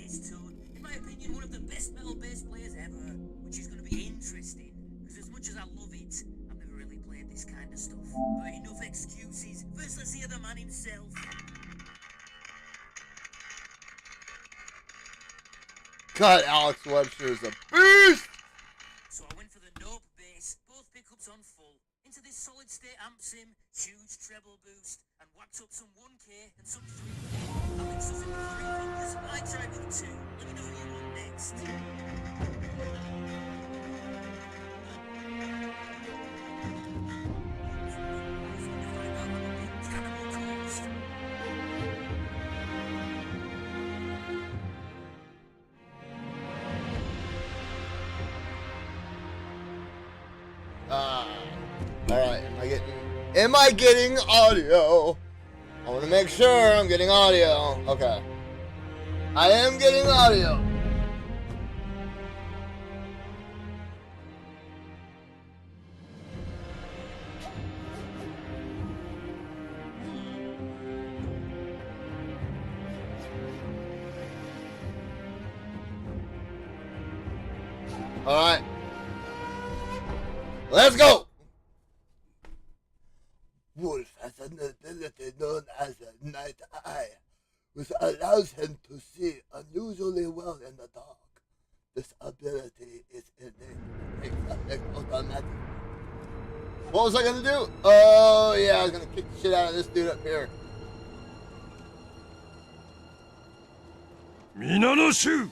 bass tone. In my opinion, one of the best metal bass players ever, which is going to be interesting, because as much as I love it, I've never really played this kind of stuff. But enough excuses. First, let's hear the man himself. God, Alex Webster is a beast! So I went for the nope bass, both pickups on full, into this solid state amp sim, huge treble boost, and whacked up some 1K and some 3K. I mixed us in with 3 fingers, I tried with 2. Let me know who you want next. Alright, am I getting audio? I want to make sure I'm getting audio. Okay. I am getting audio. Alright. Let's go! Wolf has an ability known as a night eye, which allows him to see unusually well in the dark. This ability is innate and takes effect automatically. What was I gonna do? Oh yeah, I was gonna kick the shit out of this dude up here. 皆の衆、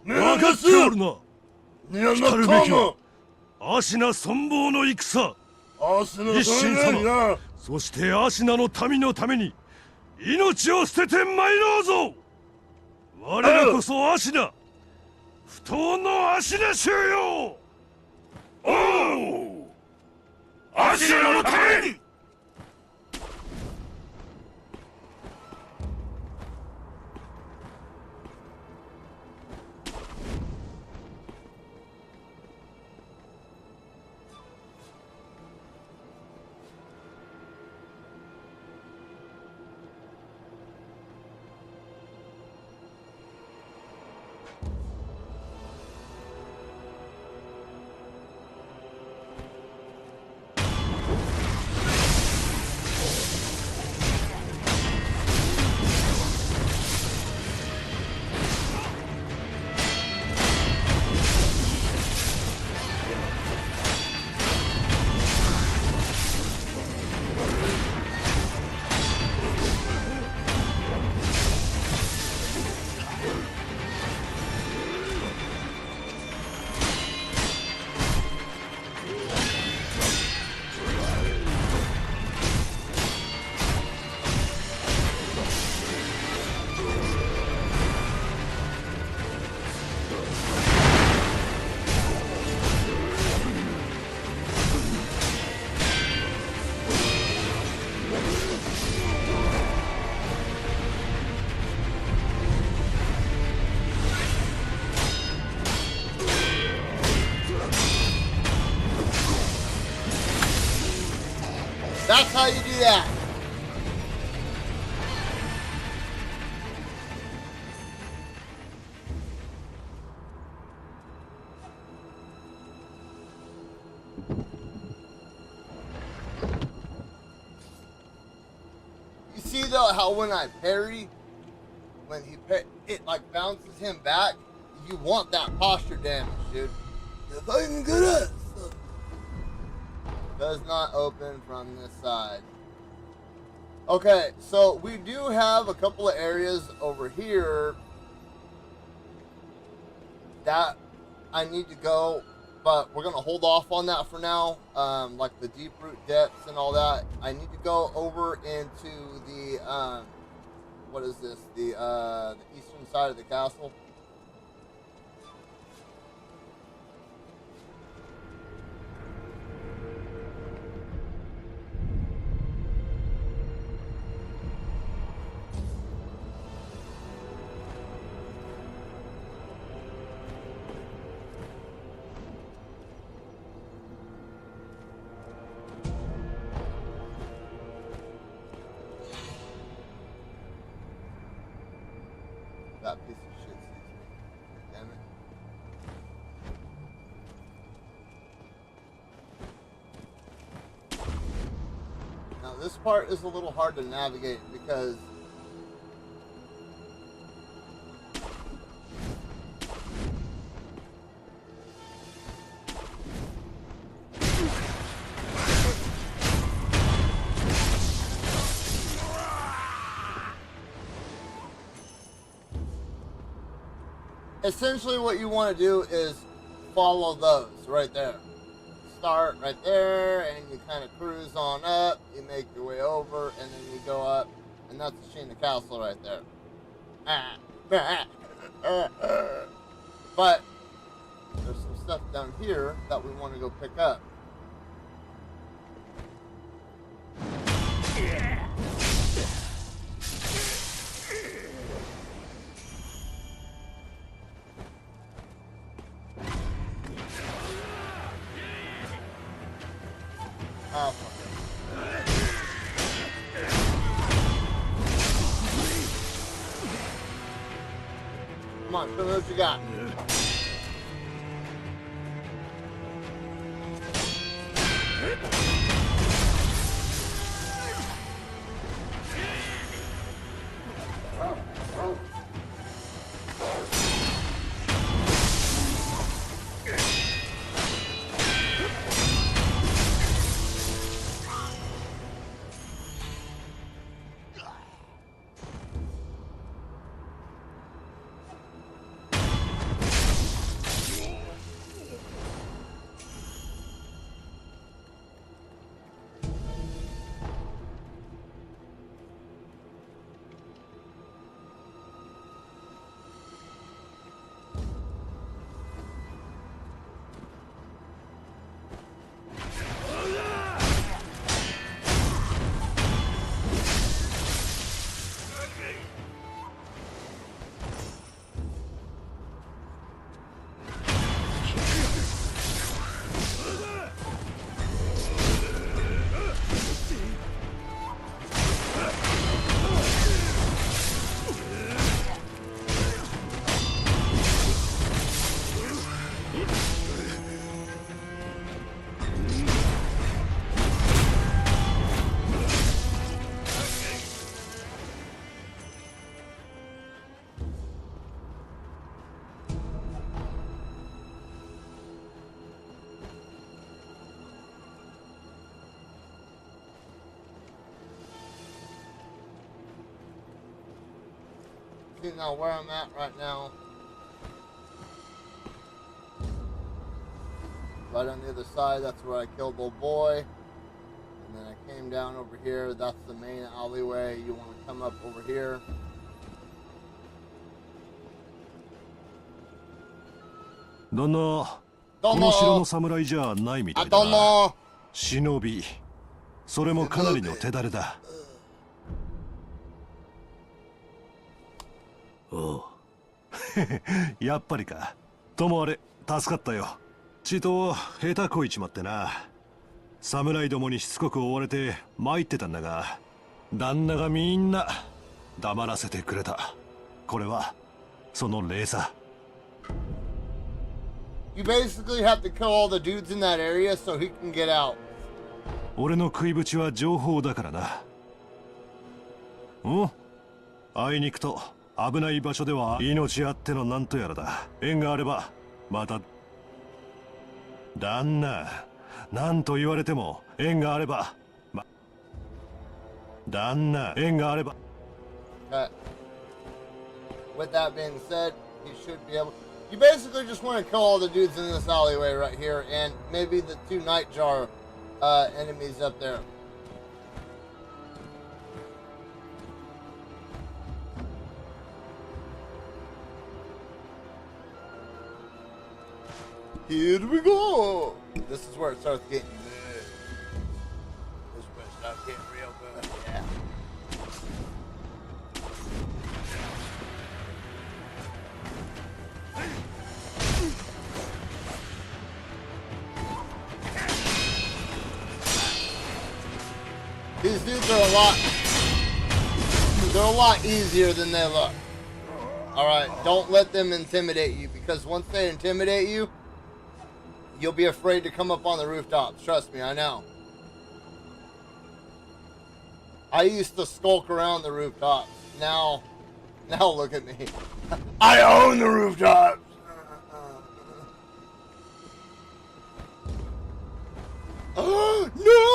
分かっておるな。来るべきはアシナ存亡の戦。一心様、そしてアシナの民のために命を捨てて参ろうぞ。我らこそアシナ、不当のアシナ衆よ。おう、アシナのために。That's how you do that. You see though how when I parry, when it like bounces him back, you want that posture damage, dude. You're fucking good at it. Does not open from this side. Okay, so we do have a couple of areas over here that I need to go, but we're gonna hold off on that for now. Like the deep root depths and all that. I need to go over into the what is this? The eastern side of the castle. That piece of shit. this part is a little hard to navigate because essentially what you want to do is follow those right there. Start right there, and you kind of cruise on up. You make your way over, and then you go up, and that's the Sheena Castle right there. But there's some stuff down here that we want to go pick up. Oh, fuck it. Come on, show me what you got. See now where I'm at right now. Right on the other side, that's where I killed old boy. And then I came down over here. That's the main alleyway. You want to come up over here. Don't know. この城の侍じゃないみたいだな。忍び。それもかなりの手だれだ。おう。やっぱりか。ともあれ、助かったよ。ちと下手こいちまってな。侍どもにしつこく追われて参ってたんだが、旦那がみんな黙らせてくれた。これはその礼さ。You basically have to kill all the dudes in that area so he can get out. 俺の食いぶちは情報だからな。あいにくと危ない場所では命あってのなんとやらだ。縁があればまた。旦那、なんと言われても縁があれば旦那、縁があれば。With that being said, he should be able. You basically just want to kill all the dudes in this alleyway right here, and maybe the two Nightjar enemies up there. Here we go! This is where it starts getting good. This is where it starts getting real good, yeah. These dudes are they're a lot easier than they look. Alright, don't let them intimidate you, because once they intimidate you, you'll be afraid to come up on the rooftops. Trust me, I know. I used to skulk around the rooftops. Now look at me. I own the rooftops. Oh, no!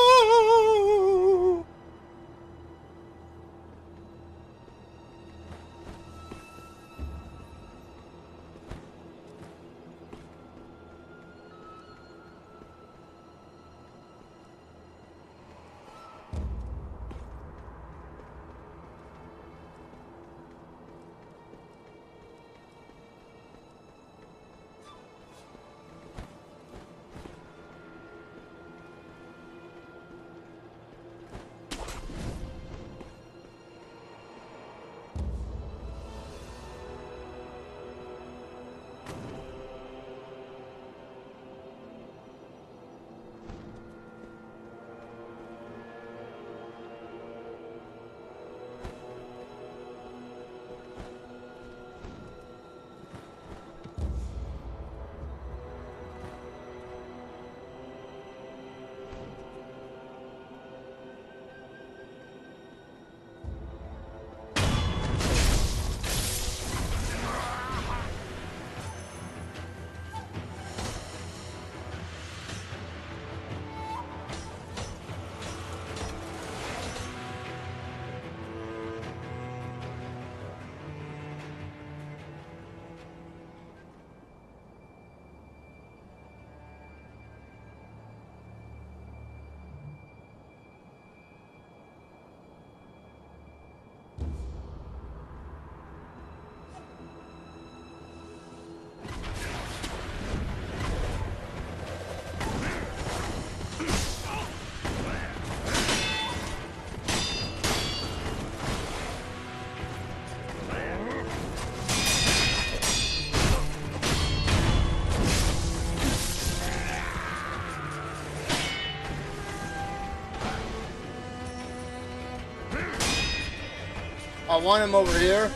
I want him over here.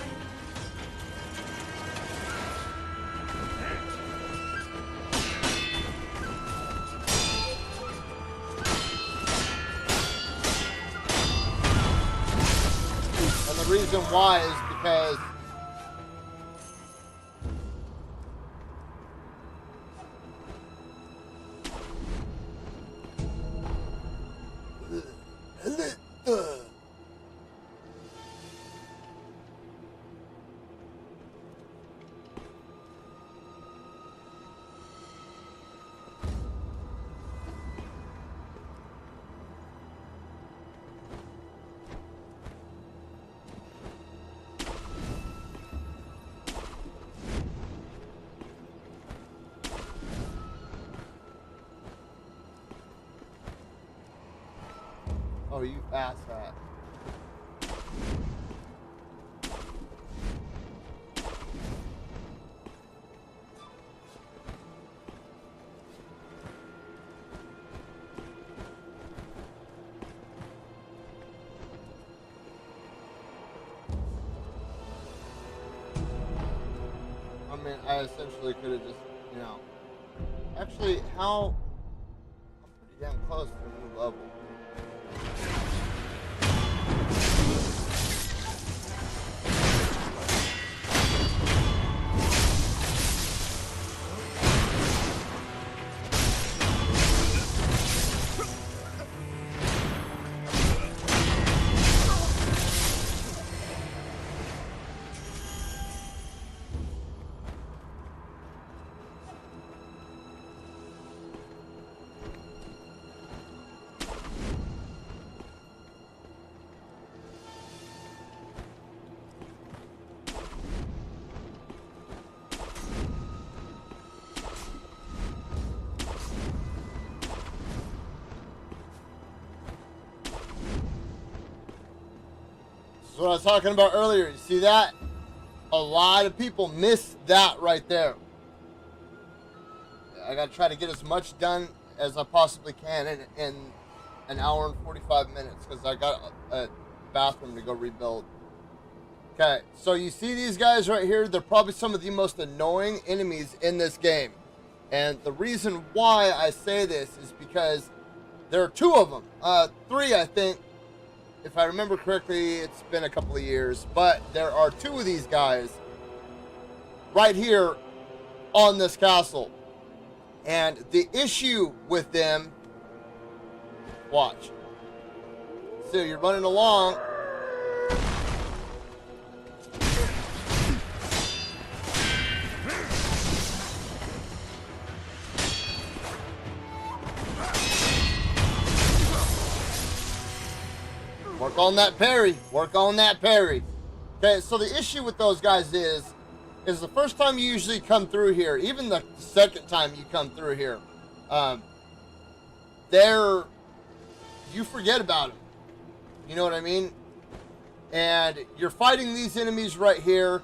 And the reason why is because oh, you asshat. I mean, I essentially could have just, you know. Actually, I'm pretty damn close to a new level. What I was talking about earlier. You see that? A lot of people miss that right there. I gotta try to get as much done as I possibly can in an hour and 45 minutes because I got a bathroom to go rebuild. Okay, so you see these guys right here? They're probably some of the most annoying enemies in this game. And the reason why I say this is because there are two of them. Three, I think. if I remember correctly, it's been a couple of years, but there are 2 of these guys right here on this castle. And the issue with them, watch. So you're running along. Work on that parry. Work on that parry. Okay, so the issue with those guys is the first time you usually come through here, even the second time you come through here, you forget about them. You know what I mean? And you're fighting these enemies right here.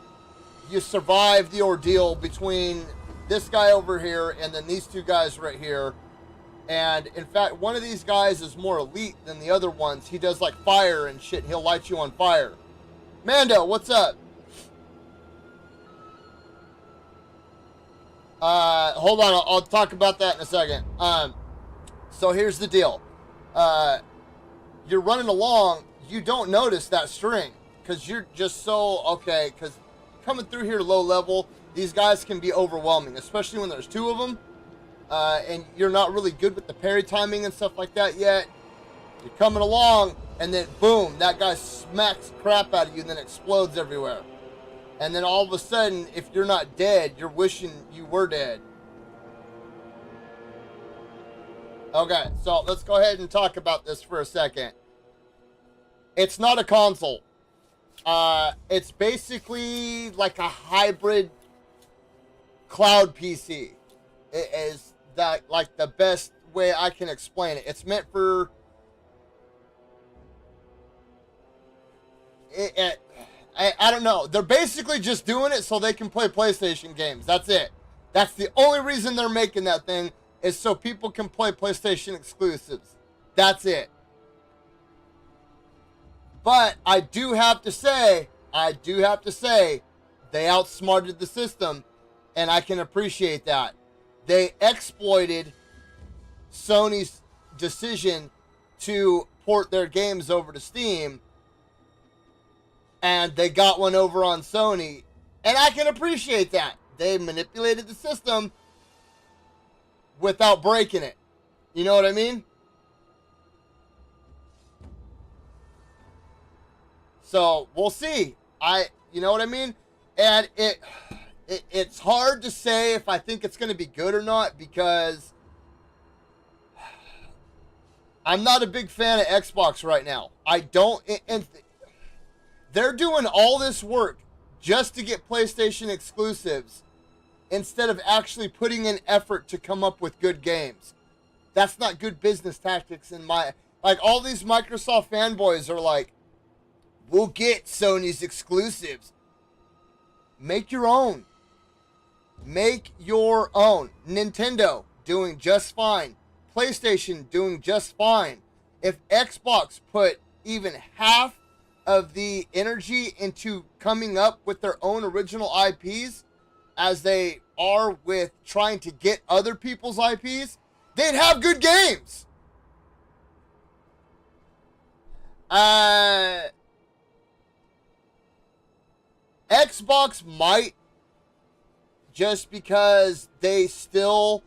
You survive the ordeal between this guy over here and then these 2 guys right here. And in fact, one of these guys is more elite than the other ones. He does like fire and shit. He'll light you on fire. Mando, what's up? Hold on. I'll talk about that in a second. So here's the deal. You're running along. You don't notice that string because you're just so, okay, because coming through here low level, these guys can be overwhelming, especially when there's 2 of them. And you're not really good with the parry timing and stuff like that yet. You're coming along, and then boom, that guy smacks the crap out of you and then explodes everywhere. And then all of a sudden, if you're not dead, you're wishing you were dead. Okay, so let's go ahead and talk about this for a second. It's not a console. It's basically like a hybrid cloud PC. It is that like the best way I can explain it. It's meant for I don't know. They're basically just doing it so they can play PlayStation games. That's it. That's the only reason they're making that thing, is so people can play PlayStation exclusives. That's it. But I do have to say, they outsmarted the system, and I can appreciate that. They exploited Sony's decision to port their games over to Steam, and they got one over on Sony, and I can appreciate that. They manipulated the system without breaking it. You know what I mean? So we'll see. You know what I mean? And it's hard to say if I think it's going to be good or not, because I'm not a big fan of Xbox right now. I don't, and they're doing all this work just to get PlayStation exclusives instead of actually putting in effort to come up with good games. That's not good business tactics in my, like, all these Microsoft fanboys are like, we'll get Sony's exclusives. Make your own. Make your own. Nintendo doing just fine. PlayStation doing just fine. If Xbox put even half of the energy into coming up with their own original IPs as they are with trying to get other people's IPs, they'd have good games. Xbox might, just because they still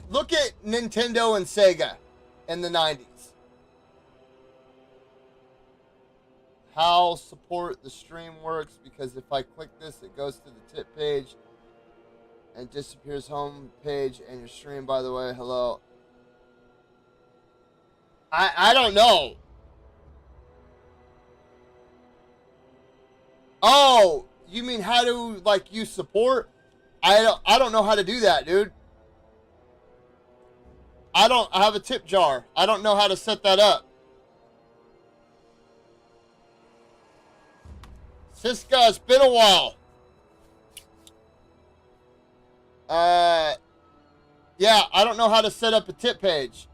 look at Nintendo and Sega in the 90s. How support the stream works, because if I click this, it goes to the tip page and disappears home page and your stream, by the way. Hello. I don't know. Oh, you mean how to, like, use support? I don't know how to do that, dude. I have a tip jar. I don't know how to set that up. Siska, it's been a while. Yeah, I don't know how to set up a tip page.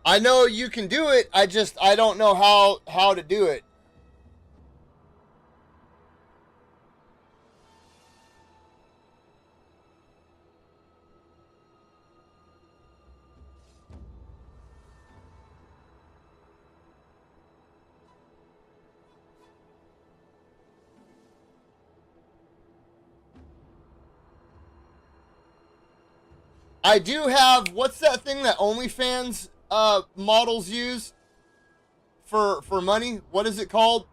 I know you can do it. I don't know how to do it. I do have, what's that thing that OnlyFans models use for money? What is it called?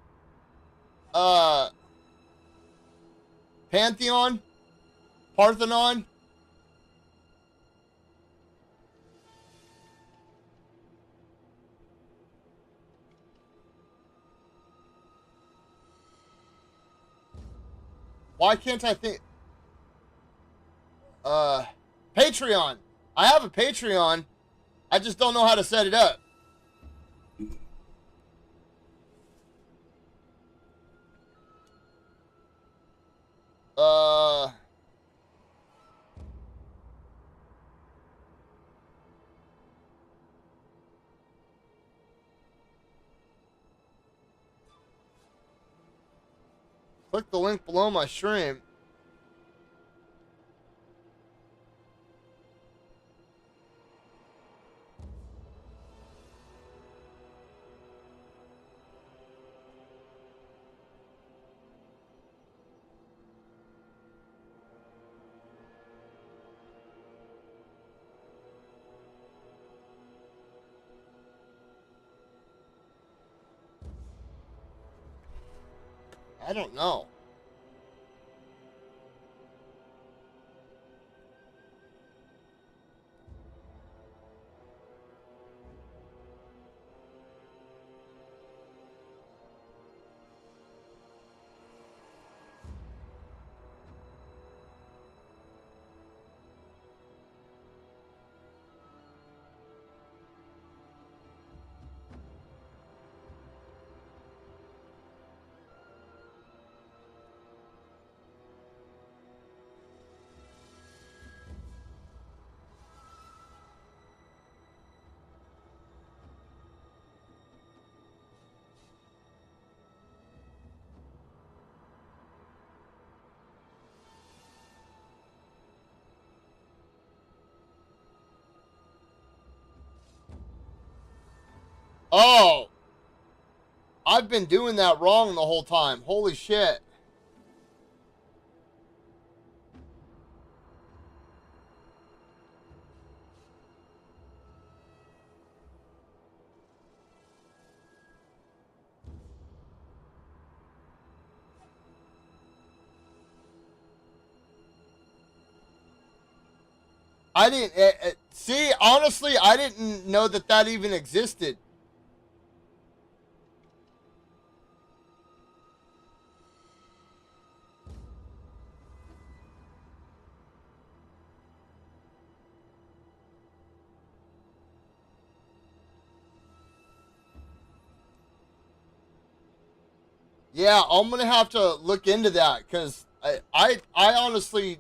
Pantheon? Parthenon? Why can't I think? Patreon. I have a Patreon. I just don't know how to set it up. Click the link below my stream. I don't know. Oh, I've been doing that wrong the whole time. Holy shit. I didn't see. Honestly, I didn't know that even existed. Yeah, I'm gonna have to look into that because I honestly,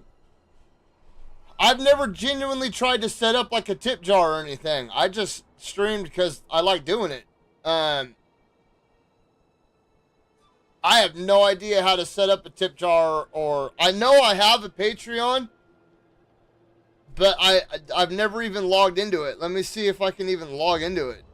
I've never genuinely tried to set up like a tip jar or anything. I just streamed because I like doing it. I have no idea how to set up a tip jar, or I know I have a Patreon, but I've never even logged into it. Let me see if I can even log into it.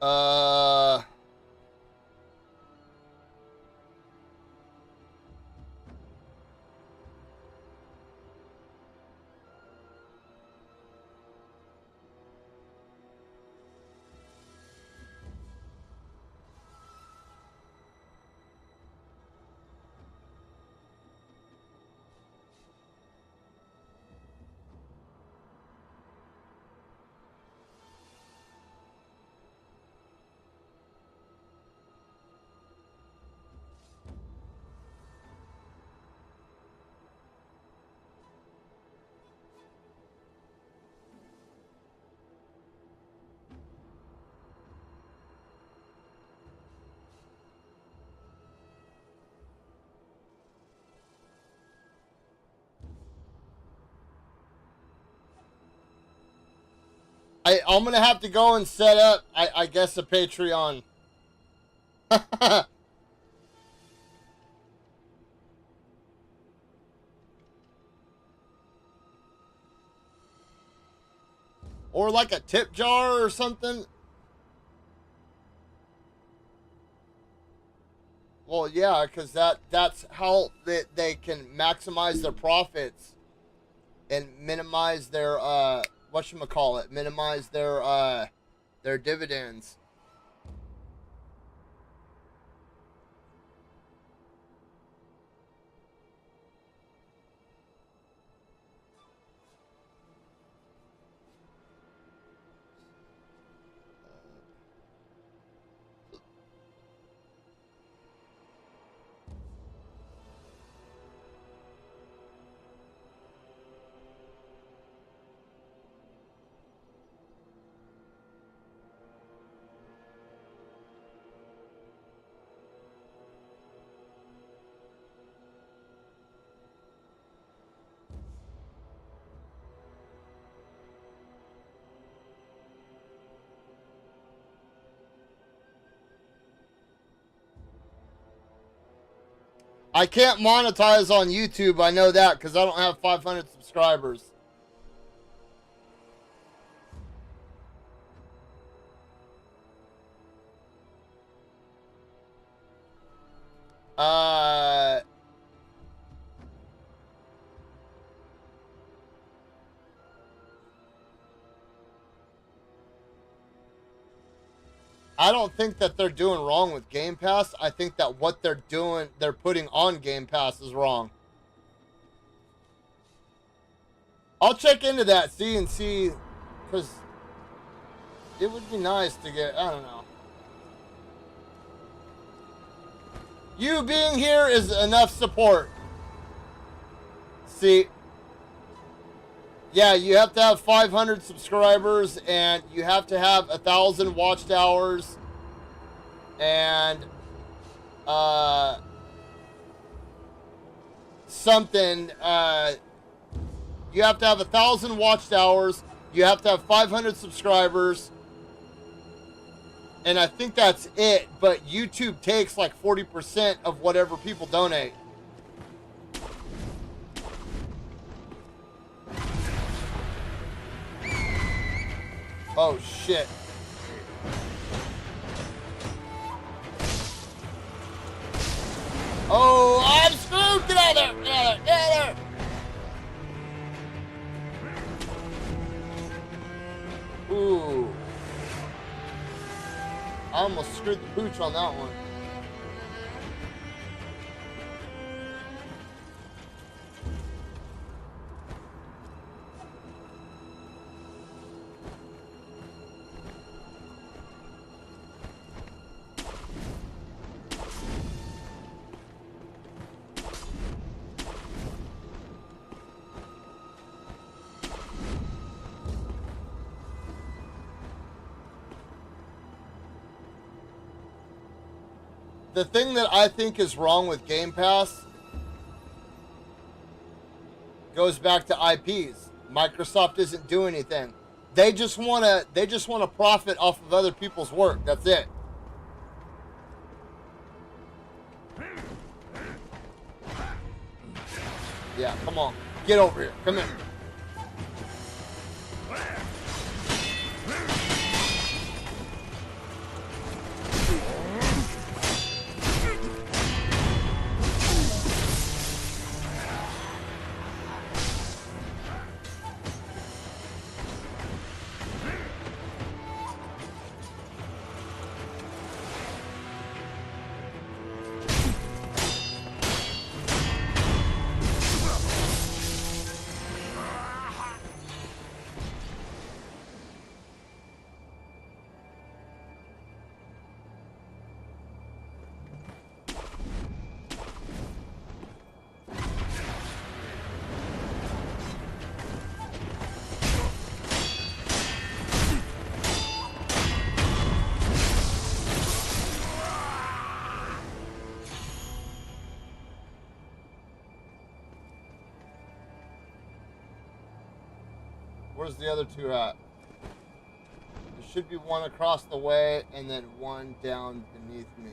Uh, I'm gonna have to go and set up, I guess, a Patreon. Or like a tip jar or something. Well, yeah, because that's how they can maximize their profits and minimize their whatchamacallit, minimize their dividends. I can't monetize on YouTube, I know that, because I don't have 500 subscribers. I don't think that they're doing wrong with Game Pass. I think that what they're putting on Game Pass is wrong. I'll check into that, see, because it would be nice to get, I don't know. You being here is enough support. See, yeah, you have to have 500 subscribers, and you have to have 1,000 watched hours, and something. You have to have 1,000 watched hours. You have to have 500 subscribers, and I think that's it. But YouTube takes like 40% of whatever people donate. Oh, shit. Oh, I'm screwed! Get out of there! Get out of there! Get out of there! Ooh. I almost screwed the pooch on that one. The thing that I think is wrong with Game Pass goes back to IPs. Microsoft isn't doing anything. They just wanna profit off of other people's work. That's it. Yeah, come on. Get over here. Come here. Where's the other two at? There should be one across the way and then one down beneath me.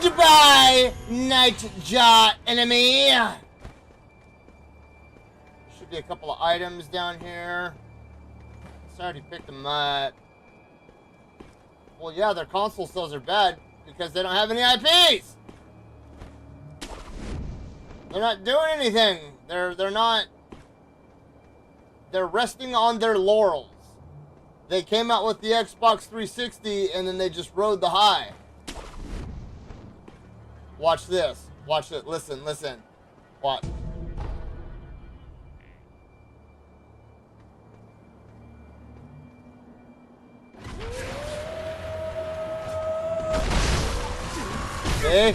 Goodbye, Nightjaw enemy! Should be a couple of items down here. I already picked them up. Well, yeah, their console sales are bad because they don't have any IPs. They're not doing anything. They're not. They're resting on their laurels. They came out with the Xbox 360 and then they just rode the high. Watch this. Watch it. Listen, listen. Watch. Okay.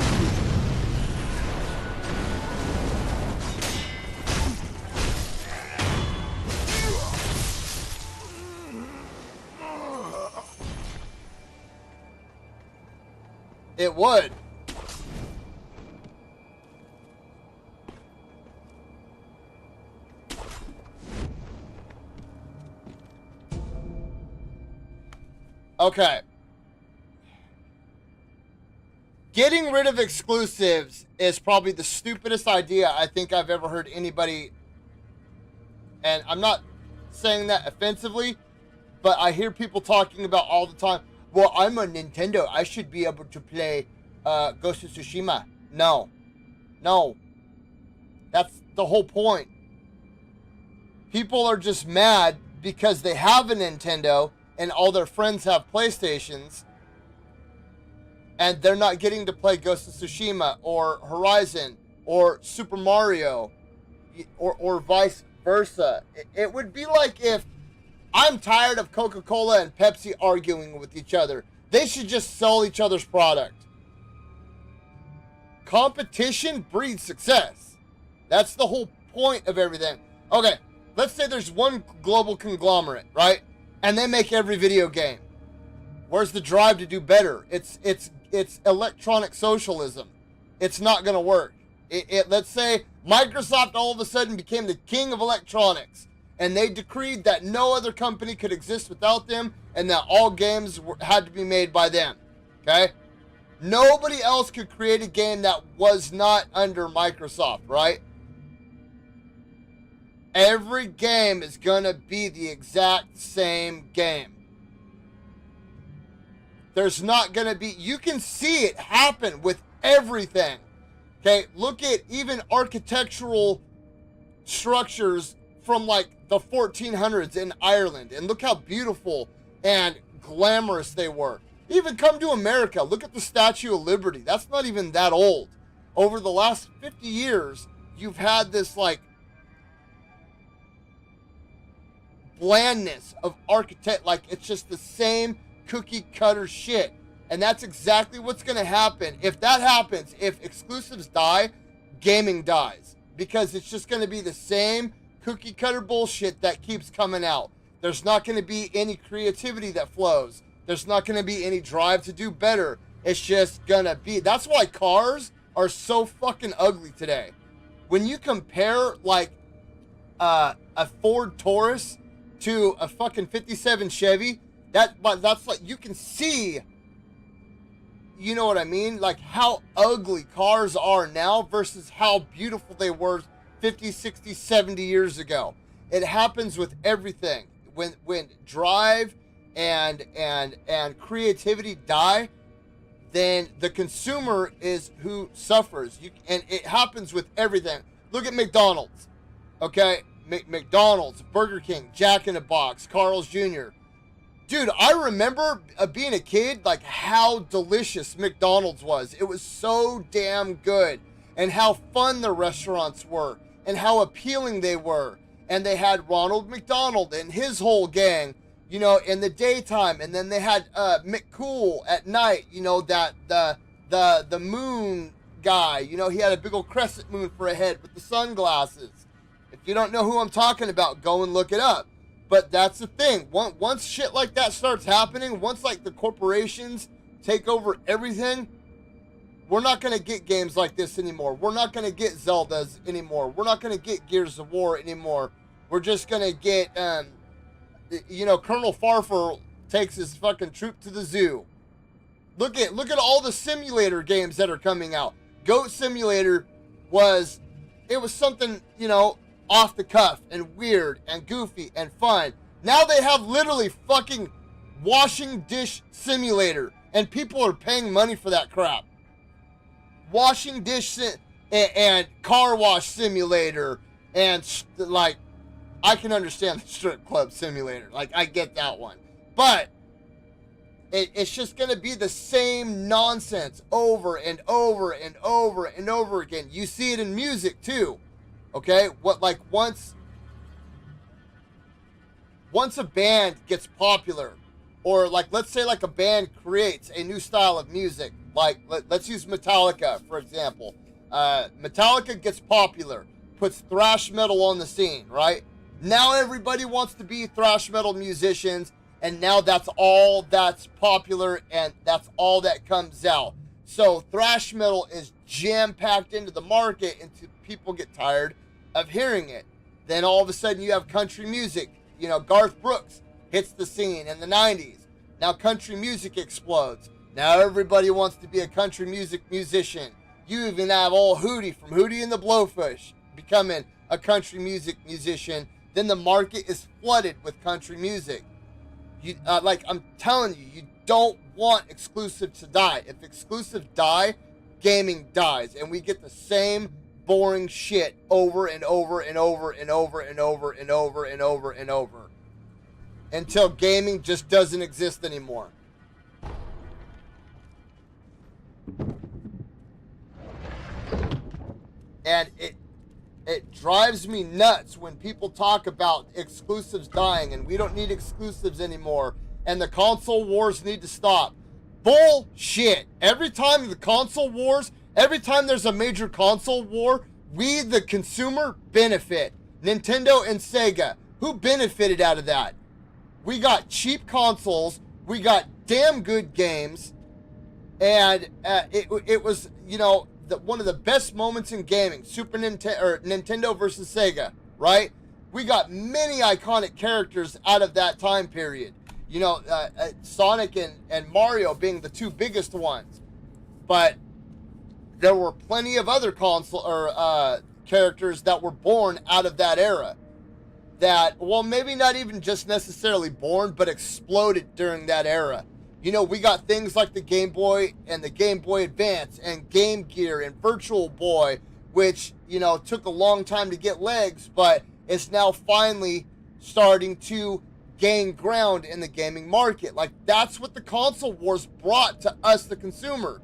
It would. Okay. Getting rid of exclusives is probably the stupidest idea I think I've ever heard anybody, and I'm not saying that offensively, but I hear people talking about all the time, well, I'm a Nintendo, I should be able to play Ghost of Tsushima. No. No. That's the whole point. People are just mad because they have a Nintendo and all their friends have PlayStations, and they're not getting to play Ghost of Tsushima or Horizon or Super Mario or vice versa. It would be like if I'm tired of Coca-Cola and Pepsi arguing with each other. They should just sell each other's product. Competition breeds success. That's the whole point of everything. Okay, let's say there's one global conglomerate, right? And they make every video game. Where's the drive to do better? It's electronic socialism. It's not going to work. Let's say Microsoft all of a sudden became the king of electronics, and they decreed that no other company could exist without them, and that all games had to be made by them. Okay? Nobody else could create a game that was not under Microsoft, right? Every game is going to be the exact same game. There's not going to be... You can see it happen with everything. Okay, look at even architectural structures from like the 1400s in Ireland. And look how beautiful and glamorous they were. Even come to America. Look at the Statue of Liberty. That's not even that old. Over the last 50 years, you've had this like blandness of architect, like it's just the same cookie cutter shit. And that's exactly what's going to happen. If that happens, if exclusives die, gaming dies, because it's just going to be the same cookie cutter bullshit that keeps coming out. There's not going to be any creativity that flows. There's not going to be any drive to do better. It's just going to be, that's why cars are so fucking ugly today. When you compare like a Ford Taurus to a fucking 57 Chevy, that's like, you can see, you know what I mean? Like how ugly cars are now versus how beautiful they were 50, 60, 70 years ago. It happens with everything. When drive and creativity die, then the consumer is who suffers. And it happens with everything. Look at McDonald's. Okay? McDonald's, Burger King, Jack in the Box, Carl's Jr. Dude, I remember being a kid, like how delicious McDonald's was. It was so damn good. And how fun the restaurants were. And how appealing they were. And they had Ronald McDonald and his whole gang, you know, in the daytime. And then they had McCool at night, you know, that the moon guy. You know, he had a big old crescent moon for a head with the sunglasses. If you don't know who I'm talking about, go and look it up. But that's the thing. Once shit like that starts happening, once like the corporations take over everything, we're not going to get games like this anymore. We're not going to get Zeldas anymore. We're not going to get Gears of War anymore. We're just going to get, Colonel Farfar takes his fucking troop to the zoo. Look at all the simulator games that are coming out. Goat Simulator was something, off the cuff and weird and goofy and fun. Now they have literally fucking washing dish simulator, and people are paying money for that crap. Washing dish and car wash simulator, and like, I can understand the strip club simulator. Like, I get that one, but it's just gonna be the same nonsense over and over and over and over again. You see it in music too. Okay, once a band gets popular, or like, let's say like a band creates a new style of music, like let's use Metallica for example. Metallica gets popular, puts thrash metal on the scene, right? Now everybody wants to be thrash metal musicians, and now that's all that's popular, and that's all that comes out. So thrash metal is jam-packed into the market until people get tired of hearing it. Then all of a sudden you have country music. Garth Brooks hits the scene in the 90s. Now country music explodes. Now everybody wants to be a country music musician. You even have old Hootie from Hootie and the Blowfish becoming a country music musician. Then the market is flooded with country music. I'm telling you, you don't want exclusive to die. If exclusive die, gaming dies, and we get the same boring shit over and over and over and over and over and over and over and over until gaming just doesn't exist anymore. And it drives me nuts when people talk about exclusives dying and we don't need exclusives anymore and the console wars need to stop. Bullshit. Every time there's a major console war, we, the consumer, benefit. Nintendo and Sega, who benefited out of that? We got cheap consoles, we got damn good games, and it was, one of the best moments in gaming. Nintendo versus Sega, right? We got many iconic characters out of that time period. Sonic and Mario being the two biggest ones, but there were plenty of other characters that were born out of that era. That, well, maybe not even just necessarily born, but exploded during that era. We got things like the Game Boy and the Game Boy Advance and Game Gear and Virtual Boy, which, took a long time to get legs, but it's now finally starting to gain ground in the gaming market. Like, that's what the console wars brought to us, the consumer.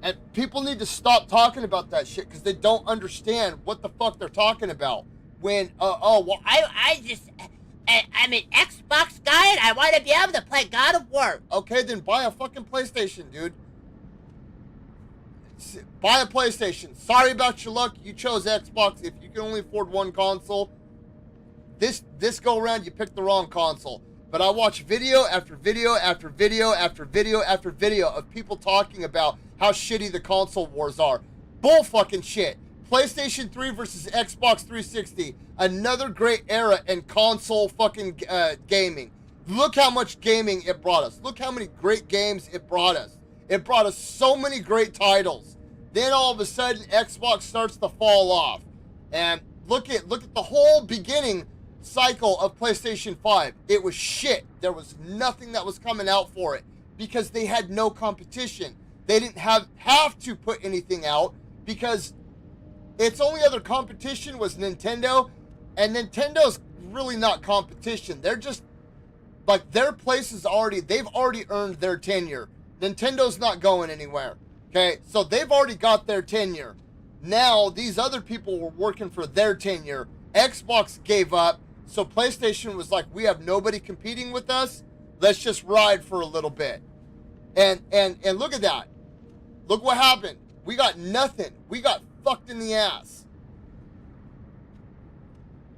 And people need to stop talking about that shit because they don't understand what the fuck they're talking about. When, I'm an Xbox guy and I want to be able to play God of War. Okay, then buy a fucking PlayStation, dude. Buy a PlayStation. Sorry about your luck. You chose Xbox. If you can only afford one console, this go around, you picked the wrong console. But I watch video after video after video after video after video of people talking about how shitty the console wars are. Bull fucking shit. PlayStation 3 versus Xbox 360. Another great era in console fucking gaming. Look how much gaming it brought us. Look how many great games it brought us. It brought us so many great titles. Then all of a sudden, Xbox starts to fall off. And look at the whole beginning cycle of PlayStation 5. It was shit. There was nothing that was coming out for it because they had no competition. They didn't have to put anything out because its only other competition was Nintendo, and Nintendo's really not competition. They're just, like, their place is they've already earned their tenure. Nintendo's not going anywhere, okay? So they've already got their tenure. Now, these other people were working for their tenure. Xbox gave up, so PlayStation was like, we have nobody competing with us. Let's just ride for a little bit. And look at that. Look what happened. We got nothing. We got fucked in the ass.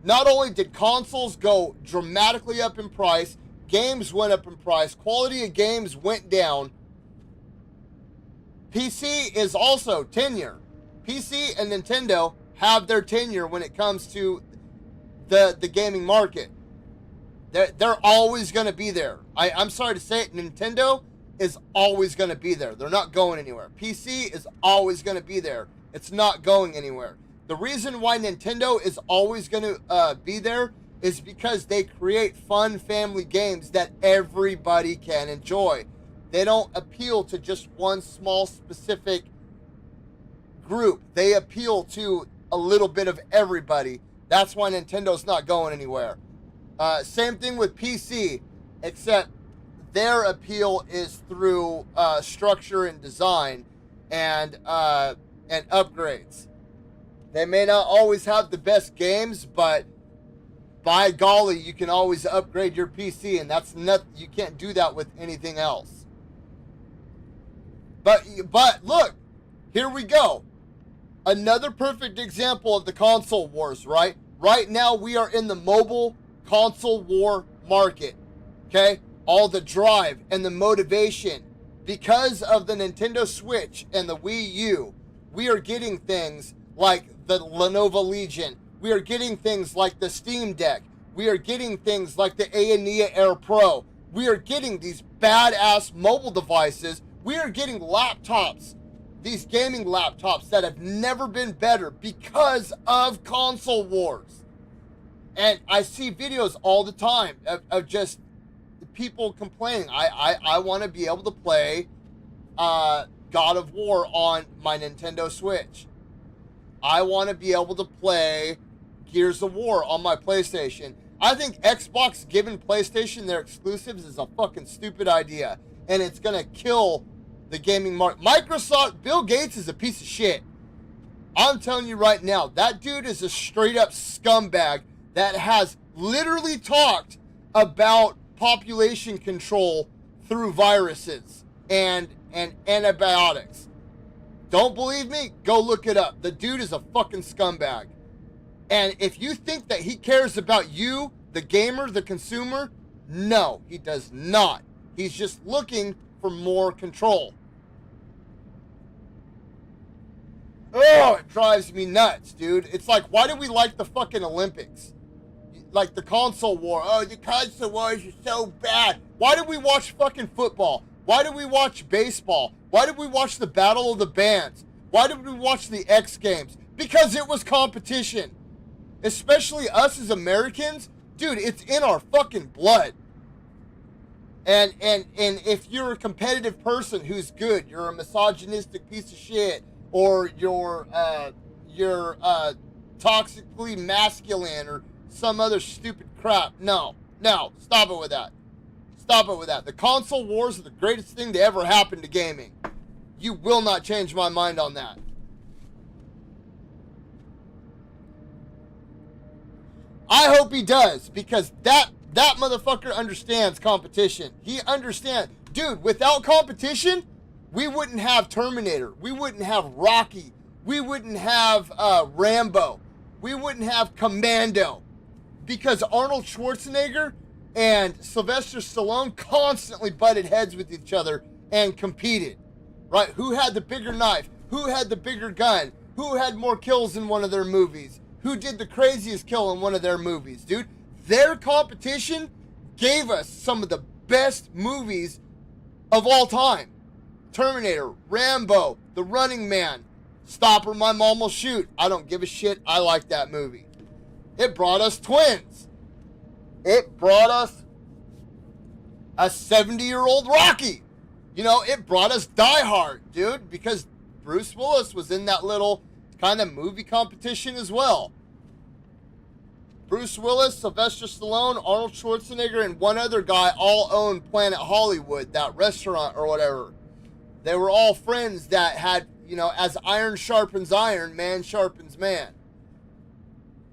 not only did consoles go dramatically up in price, games went up in price, quality of games went down. PC is also tenure. PC and Nintendo have their tenure when it comes to the gaming market. They're always going to be there. I'm sorry to say it, Nintendo is always going to be there. They're not going anywhere. PC is always going to be there. It's not going anywhere. The reason why Nintendo is always going to be there is because they create fun family games that everybody can enjoy. They don't appeal to just one small specific group. They appeal to a little bit of everybody. That's why Nintendo's not going anywhere. Same thing with PC, except their appeal is through structure and design and upgrades. They may not always have the best games, but by golly, you can always upgrade your PC, and that's not, you can't do that with anything else. But look, here we go. Another perfect example of the console wars, right? Right now, we are in the mobile console war market, okay? All the drive and the motivation. Because of the Nintendo Switch and the Wii U, we are getting things like the Lenovo Legion. We are getting things like the Steam Deck. We are getting things like the Aeneas Air Pro. We are getting these badass mobile devices. We are getting laptops, these gaming laptops that have never been better because of console wars. And I see videos all the time of just people complaining. I want to be able to play God of War on my Nintendo Switch. I want to be able to play Gears of War on my PlayStation. I think Xbox giving PlayStation their exclusives is a fucking stupid idea. And it's going to kill the gaming market. Microsoft, Bill Gates is a piece of shit. I'm telling you right now, that dude is a straight up scumbag that has literally talked about population control through viruses and antibiotics. Don't believe me? Go look it up. The dude is a fucking scumbag. And if you think that he cares about you, the gamer, the consumer, no, he does not. He's just looking for more control. Oh, it drives me nuts, dude. It's like, why do we like the fucking Olympics? Like the console war. Oh, the console wars are so bad. Why do we watch fucking football? Why do we watch baseball? Why did we watch the Battle of the Bands? Why did we watch the X Games? Because it was competition. Especially us as Americans. Dude, it's in our fucking blood. And if you're a competitive person who's good, you're a misogynistic piece of shit, or you're toxically masculine or some other stupid crap. No, stop it with that. Stop it with that. The console wars are the greatest thing to ever happen to gaming. You will not change my mind on that. I hope he does, because that motherfucker understands competition. He understands. Dude, without competition, we wouldn't have Terminator. We wouldn't have Rocky. We wouldn't have Rambo. We wouldn't have Commando. Because Arnold Schwarzenegger and Sylvester Stallone constantly butted heads with each other and competed. Right? Who had the bigger knife? Who had the bigger gun? Who had more kills in one of their movies? Who did the craziest kill in one of their movies, dude? Their competition gave us some of the best movies of all time. Terminator, Rambo, The Running Man, Stop or My Mom Will Shoot. I don't give a shit. I like that movie. It brought us twins. It brought us a 70-year-old Rocky. You know, it brought us Die Hard, dude, because Bruce Willis was in that little kind of movie competition as well. Bruce Willis, Sylvester Stallone, Arnold Schwarzenegger, and one other guy all owned Planet Hollywood, that restaurant or whatever. They were all friends that had, you know, as iron sharpens iron, man sharpens man.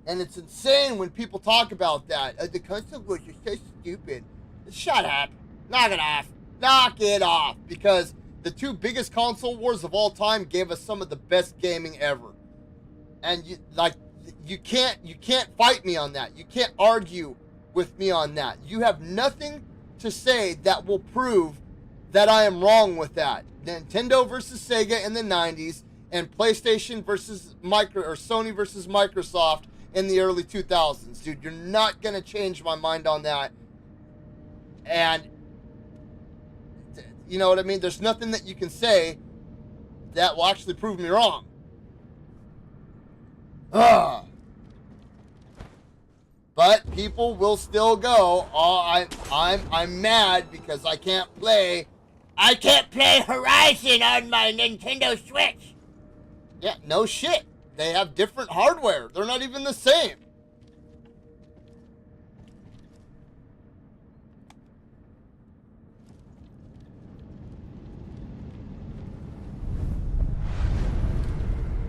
And it's insane when people talk about that. The console wars are so stupid. Shut up. Knock it off. Knock it off. Because the two biggest console wars of all time gave us some of the best gaming ever. And you can't fight me on that. You can't argue with me on that. You have nothing to say that will prove that I am wrong with that. Nintendo versus Sega in the 90s and PlayStation versus Sony versus Microsoft in the early 2000s. Dude, you're not going to change my mind on that. And you know what I mean? There's nothing that you can say that will actually prove me wrong. But people will still go, oh, I'm mad because I can't play Horizon on my Nintendo Switch. Yeah, no shit. They have different hardware. They're not even the same.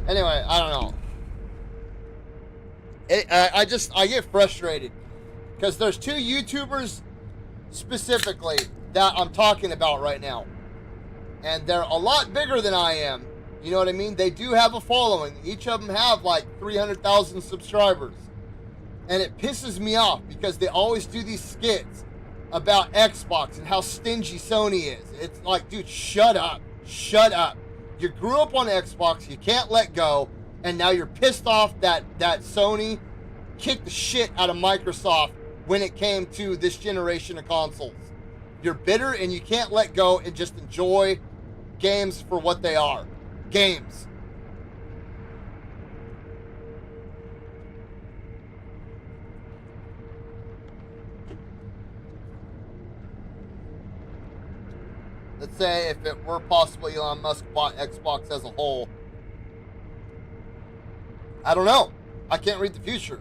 Anyway, I don't know. I get frustrated because there's two YouTubers specifically that I'm talking about right now, and they're a lot bigger than I am. You know what I mean? They do have a following. Each of them have like 300,000 subscribers, and it pisses me off because they always do these skits about Xbox and how stingy Sony is. It's like, dude, shut up. You grew up on Xbox, you can't let go, and now you're pissed off that Sony kicked the shit out of Microsoft when it came to this generation of consoles. You're bitter and you can't let go and just enjoy games for what they are. Games. Let's say if it were possible Elon Musk bought Xbox as a whole. I don't know. I can't read the future.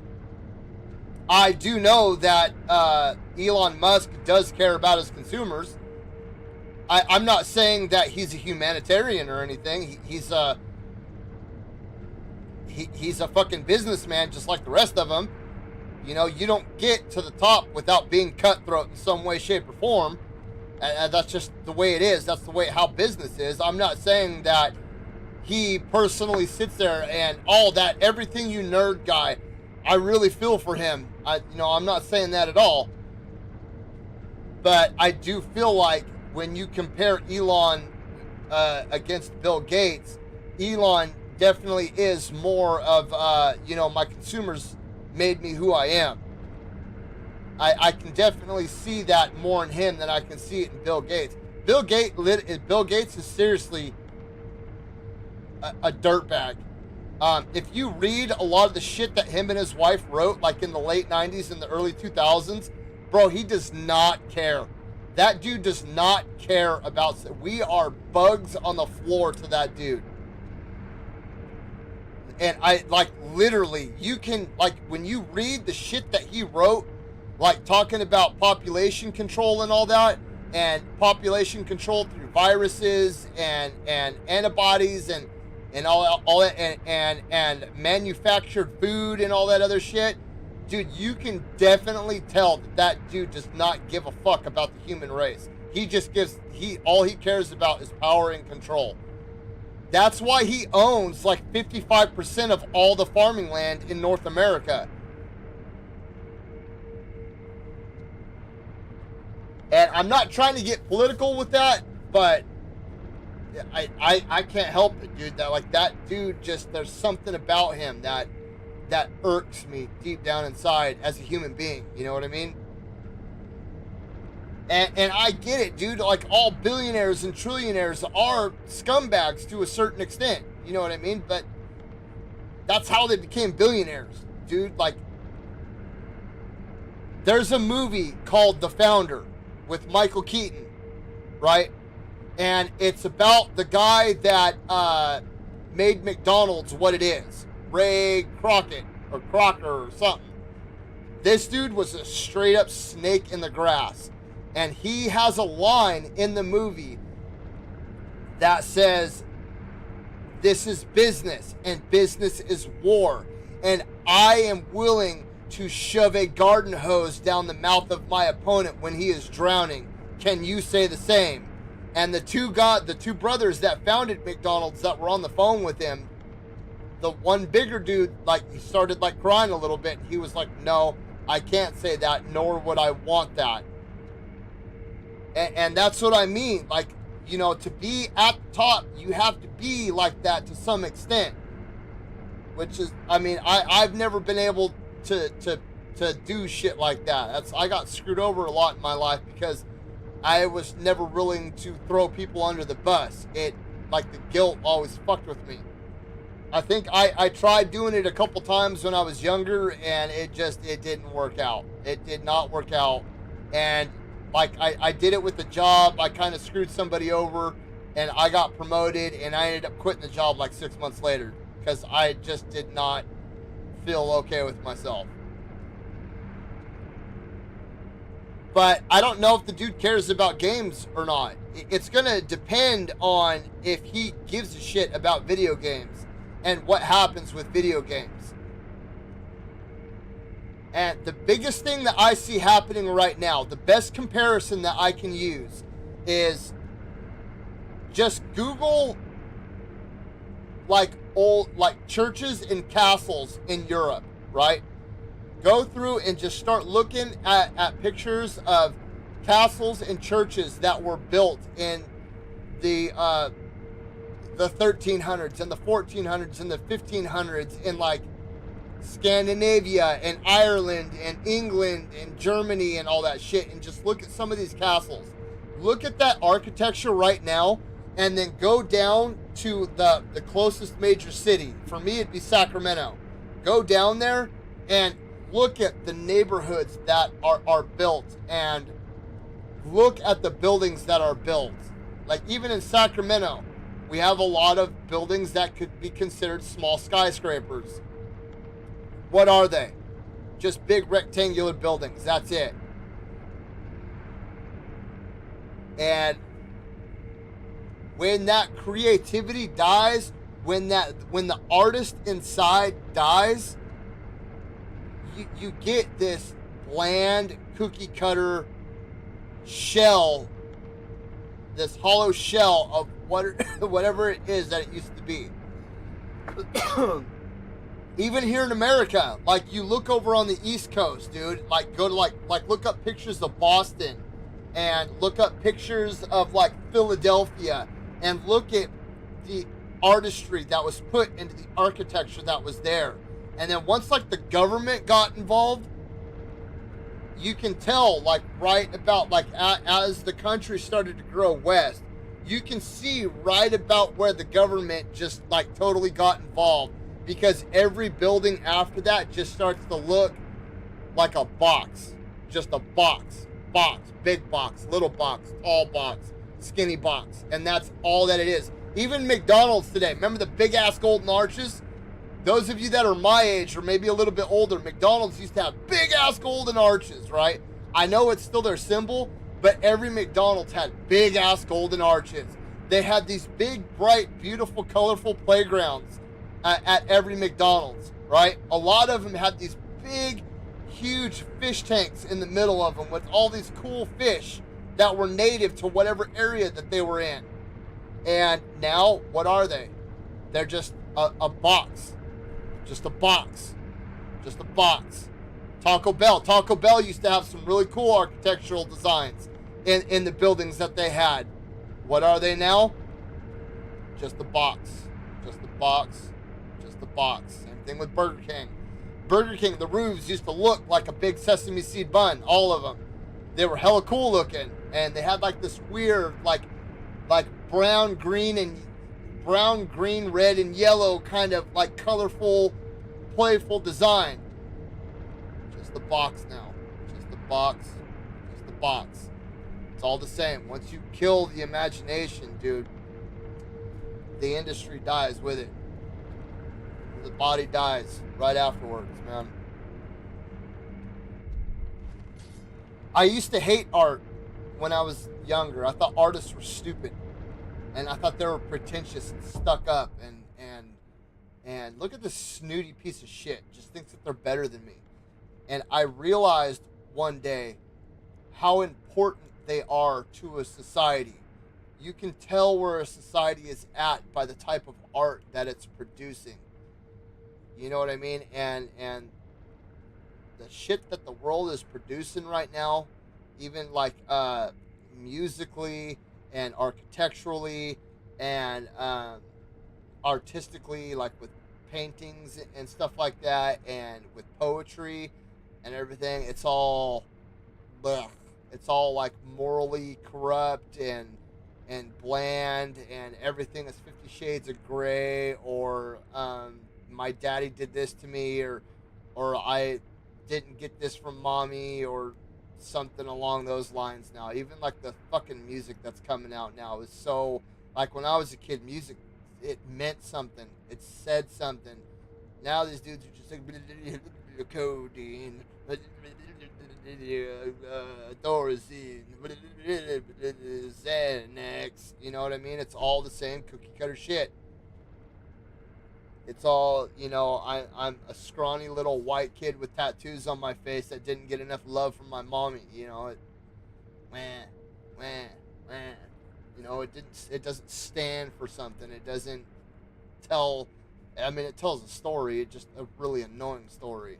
I do know that Elon Musk does care about his consumers. I'm not saying that he's a humanitarian or anything. He's a fucking businessman just like the rest of them. You know, you don't get to the top without being cutthroat in some way, shape, or form. And that's just the way it is. That's the way how business is. I'm not saying that he personally sits there and all that, everything you nerd guy, I really feel for him. I'm not saying that at all. But I do feel like when you compare Elon against Bill Gates, Elon definitely is more of, my consumers made me who I am. I can definitely see that more in him than I can see it in Bill Gates. Bill Gates is seriously a dirtbag. If you read a lot of the shit that him and his wife wrote, like in the late 90s and the early 2000s, bro, he does not care. That dude does not care about... We are bugs on the floor to that dude. And literally, you can, when you read the shit that he wrote, talking about population control and all that, and population control through viruses and antibodies and all that, and manufactured food and all that other shit, dude, you can definitely tell that dude does not give a fuck about the human race. He just all he cares about is power and control. That's why he owns 55% of all the farming land in North America. And I'm not trying to get political with that, but I can't help it, dude. That dude there's something about him that irks me deep down inside as a human being. You know what I mean? And I get it, dude. All billionaires and trillionaires are scumbags to a certain extent. You know what I mean? But that's how they became billionaires, dude. There's a movie called The Founder with Michael Keaton, right? And it's about the guy that made McDonald's what it is. Ray Crockett, or Crocker, or something. This dude was a straight up snake in the grass. And he has a line in the movie that says, "This is business, and business is war. And I am willing to shove a garden hose down the mouth of my opponent when he is drowning. Can you say the same?" And the two brothers that founded McDonald's that were on the phone with him, the one bigger dude, like, he started like crying a little bit. He was like, no, I can't say that, nor would I want that. And that's what I mean. Like, you know, to be at the top, you have to be like that to some extent. Which is, I mean, I've never been able to do shit like that. I got screwed over a lot in my life because I was never willing to throw people under the bus. Like, the guilt always fucked with me. I think I tried doing it a couple times when I was younger, and it didn't work out. It did not work out. And like, I did it with the job. I kind of screwed somebody over, and I got promoted, and I ended up quitting the job like 6 months later because I just did not feel okay with myself. But I don't know if the dude cares about games or not. It's going to depend on if he gives a shit about video games and what happens with video games. And the biggest thing that I see happening right now, the best comparison that I can use is just Google like churches and castles in Europe, right? Go through and just start looking at pictures of castles and churches that were built in the 1300s and the 1400s and the 1500s in like Scandinavia and Ireland and England and Germany and all that shit, and just look at some of these castles. Look at that architecture right now, and then go down to the closest major city. For me, it'd be Sacramento. Go down there and look at the neighborhoods that are built, and look at the buildings that are built. Like, even in Sacramento, we have a lot of buildings that could be considered small skyscrapers. What are they? Just big rectangular buildings. That's it. And when that creativity dies, when the artist inside dies, you get this bland cookie cutter shell, this hollow shell of whatever it is that it used to be. Even here in America, like, you look over on the East Coast, dude, like, go to like look up pictures of Boston and look up pictures of like Philadelphia and look at the artistry that was put into the architecture that was there. And then once like the government got involved, you can tell, like, right about like as the country started to grow west, you can see right about where the government just like totally got involved, because every building after that just starts to look like a box. Just a box, big box, little box, tall box, skinny box, and that's all that it is. Even McDonald's today, remember the big ass golden arches? Those of you that are my age or maybe a little bit older, McDonald's used to have big ass golden arches, right? I know it's still their symbol, but every McDonald's had big ass golden arches. They had these big, bright, beautiful, colorful playgrounds at every McDonald's, right? A lot of them had these big, huge fish tanks in the middle of them with all these cool fish that were native to whatever area that they were in. And now, what are they? They're just a box. Just a box. Just a box. Taco Bell used to have some really cool architectural designs in the buildings that they had. What are they now? Just a box. Just a box. Just a box. Same thing with Burger King. Burger King, the roofs used to look like a big sesame seed bun. All of them. They were hella cool looking. And they had like this weird, like brown, green, red, and yellow kind of like colorful, playful design. Just the box now. Just the box. Just the box. It's all the same. Once you kill the imagination, dude, the industry dies with it. The body dies right afterwards, man. I used to hate art when I was younger. I thought artists were stupid. And I thought they were pretentious and stuck up, and look at this snooty piece of shit. Just thinks that they're better than me. And I realized one day how important they are to a society. You can tell where a society is at by the type of art that it's producing. You know what I mean? And the shit that the world is producing right now, even like musically and architecturally and artistically, like with paintings and stuff like that, and with poetry and everything, it's all, ugh, it's all like morally corrupt and bland, and everything is 50 shades of gray, or my daddy did this to me, or I didn't get this from mommy, or something along those lines. Now even like the fucking music that's coming out now is so, like when I was a kid, music, it meant something, it said something. Now these dudes are just like codeine, Thorazine, Xanax. You know what I mean? It's all the same cookie cutter shit. It's all, you know, I'm a scrawny little white kid with tattoos on my face that didn't get enough love from my mommy. You know, wah, wah, wah. You know, it doesn't stand for something. It doesn't tell. I mean, it tells a story. It's just a really annoying story.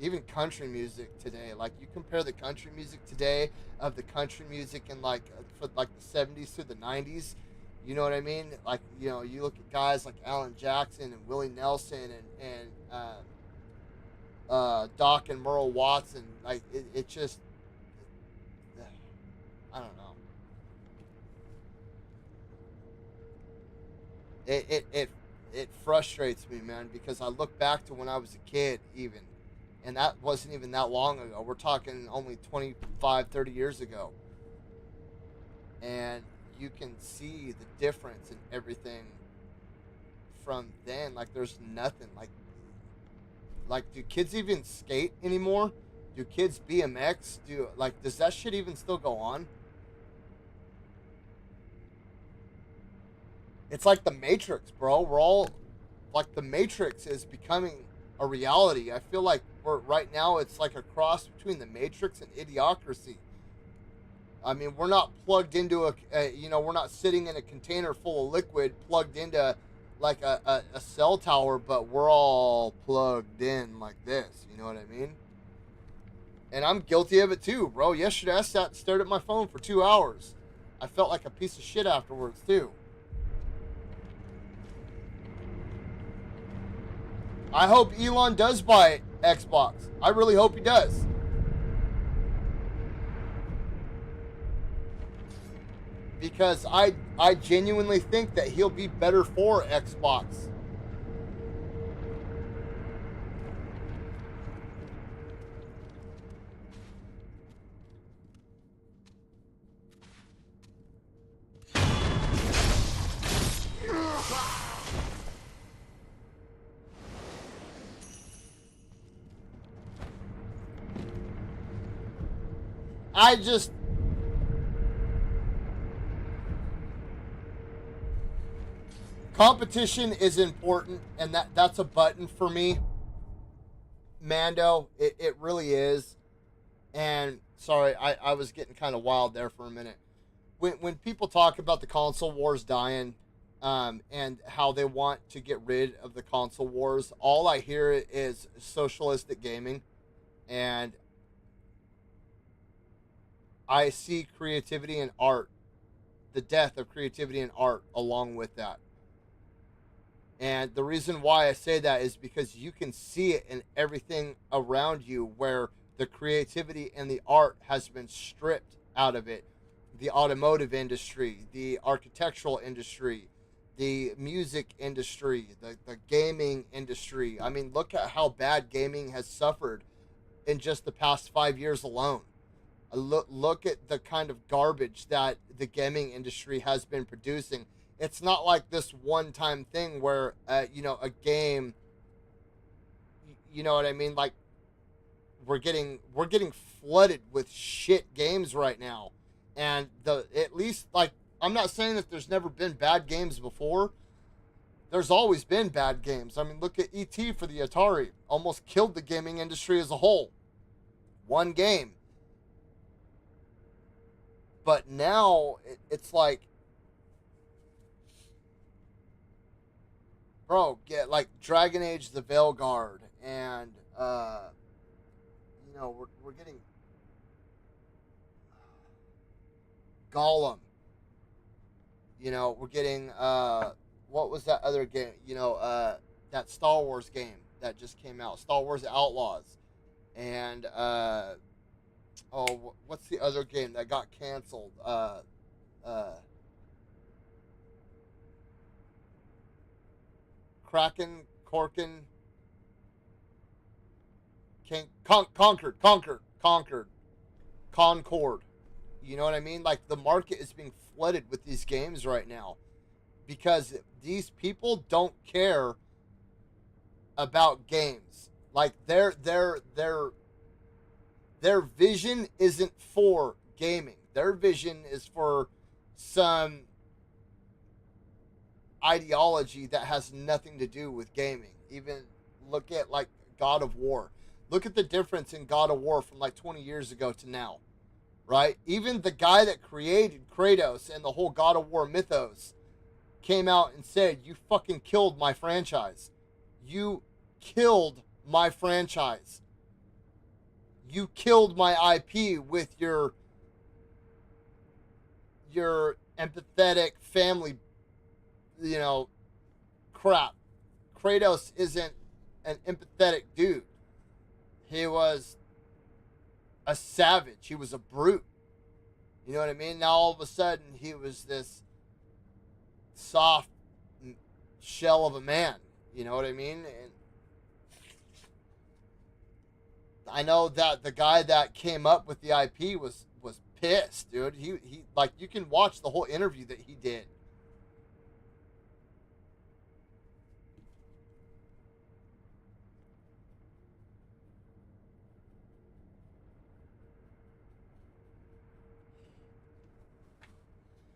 Even country music today, like you compare the country music today of the country music in like for like the 70s to the 90s. You know what I mean? Like, you know, you look at guys like Alan Jackson and Willie Nelson and Doc and Merle Watson. Like it just, I don't know. It frustrates me, man, because I look back to when I was a kid, even, and that wasn't even that long ago. We're talking only 25, 30 years ago, and you can see the difference in everything from then. Like there's nothing like do kids even skate anymore? Do kids BMX? Does that shit even still go on? It's like the Matrix, bro. We're all like, the Matrix is becoming a reality. I feel like right now it's like a cross between the Matrix and Idiocracy. I mean, we're not plugged into we're not sitting in a container full of liquid plugged into like a cell tower, but we're all plugged in like this. You know what I mean? And I'm guilty of it too, bro. Yesterday I sat and stared at my phone for 2 hours. I felt like a piece of shit afterwards too. I hope Elon does buy Xbox. I really hope he does. Because I genuinely think that he'll be better for Xbox. Competition is important, and that's a button for me, Mando. It really is. And sorry, I was getting kind of wild there for a minute. When people talk about the console wars dying, and how they want to get rid of the console wars, all I hear is socialistic gaming, and I see creativity and art, the death of creativity and art along with that. And the reason why I say that is because you can see it in everything around you, where the creativity and the art has been stripped out of it. The automotive industry, the architectural industry, the music industry, the gaming industry. I mean, look at how bad gaming has suffered in just the past 5 years alone. Look at the kind of garbage that the gaming industry has been producing. It's not like this one-time thing where, a game, you know what I mean? Like, we're getting flooded with shit games right now. And at least, like, I'm not saying that there's never been bad games before. There's always been bad games. I mean, look at E.T. for the Atari. Almost killed the gaming industry as a whole. One game. But now, it's like, bro, get like Dragon Age: The Veilguard, and you know, we're getting Gollum. You know, we're getting what was that other game? You know, that Star Wars game that just came out, Star Wars Outlaws, and oh, what's the other game that got canceled? Kraken, Corkin, Concord. You know what I mean? Like, the market is being flooded with these games right now because these people don't care about games. Like, their vision isn't for gaming. Their vision is for some ideology that has nothing to do with gaming. Even look at like God of War. Look at the difference in God of War from like 20 years ago to now, right? Even the guy that created Kratos and the whole God of War mythos came out and said, "You fucking killed my franchise. You killed my franchise. You killed my IP with your empathetic family, you know, crap." Kratos isn't an empathetic dude. He was a savage. He was a brute. You know what I mean? Now all of a sudden he was this soft shell of a man. You know what I mean? And I know that the guy that came up with the IP was pissed, dude. He like, you can watch the whole interview that he did.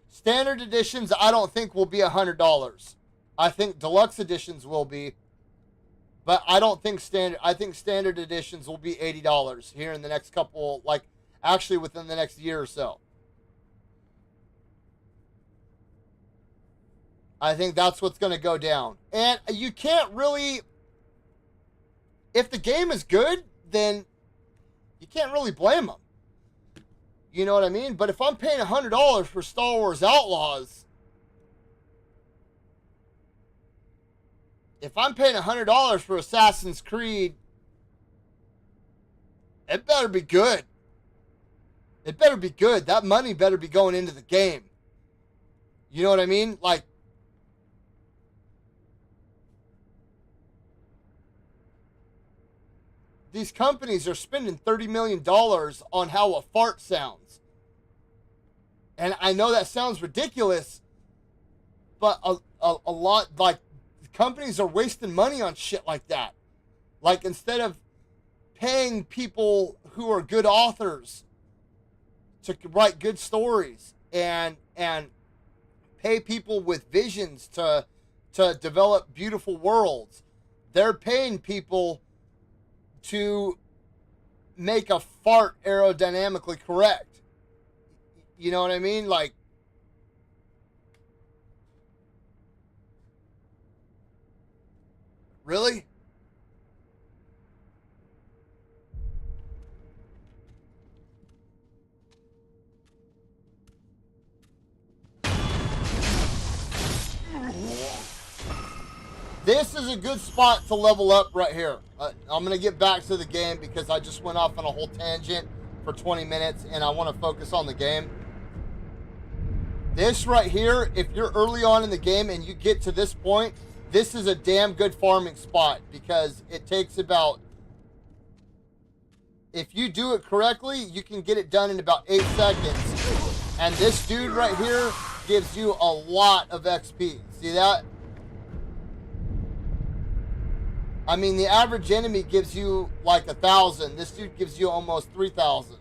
Standard editions, I don't think will be $100. I think deluxe editions will be, but I don't think standard. I think standard editions will be $80 here in the next couple, like actually within the next year or so. I think that's what's going to go down. And you can't really, if the game is good, then you can't really blame them. You know what I mean? But if I'm paying $100 for Star Wars Outlaws, if I'm paying $100 for Assassin's Creed, it better be good. It better be good. That money better be going into the game. You know what I mean? Like, these companies are spending $30 million on how a fart sounds. And I know that sounds ridiculous, but a lot, like, companies are wasting money on shit like that. Like, instead of paying people who are good authors to write good stories and pay people with visions to develop beautiful worlds, they're paying people to make a fart aerodynamically correct. You know what I mean? Like, really? This is a good spot to level up right here. I'm going to get back to the game because I just went off on a whole tangent for 20 minutes and I want to focus on the game. This right here, if you're early on in the game and you get to this point, this is a damn good farming spot because it takes about, if you do it correctly, you can get it done in about 8 seconds. And this dude right here gives you a lot of XP. See that? I mean, the average enemy gives you like 1,000. This dude gives you almost 3,000.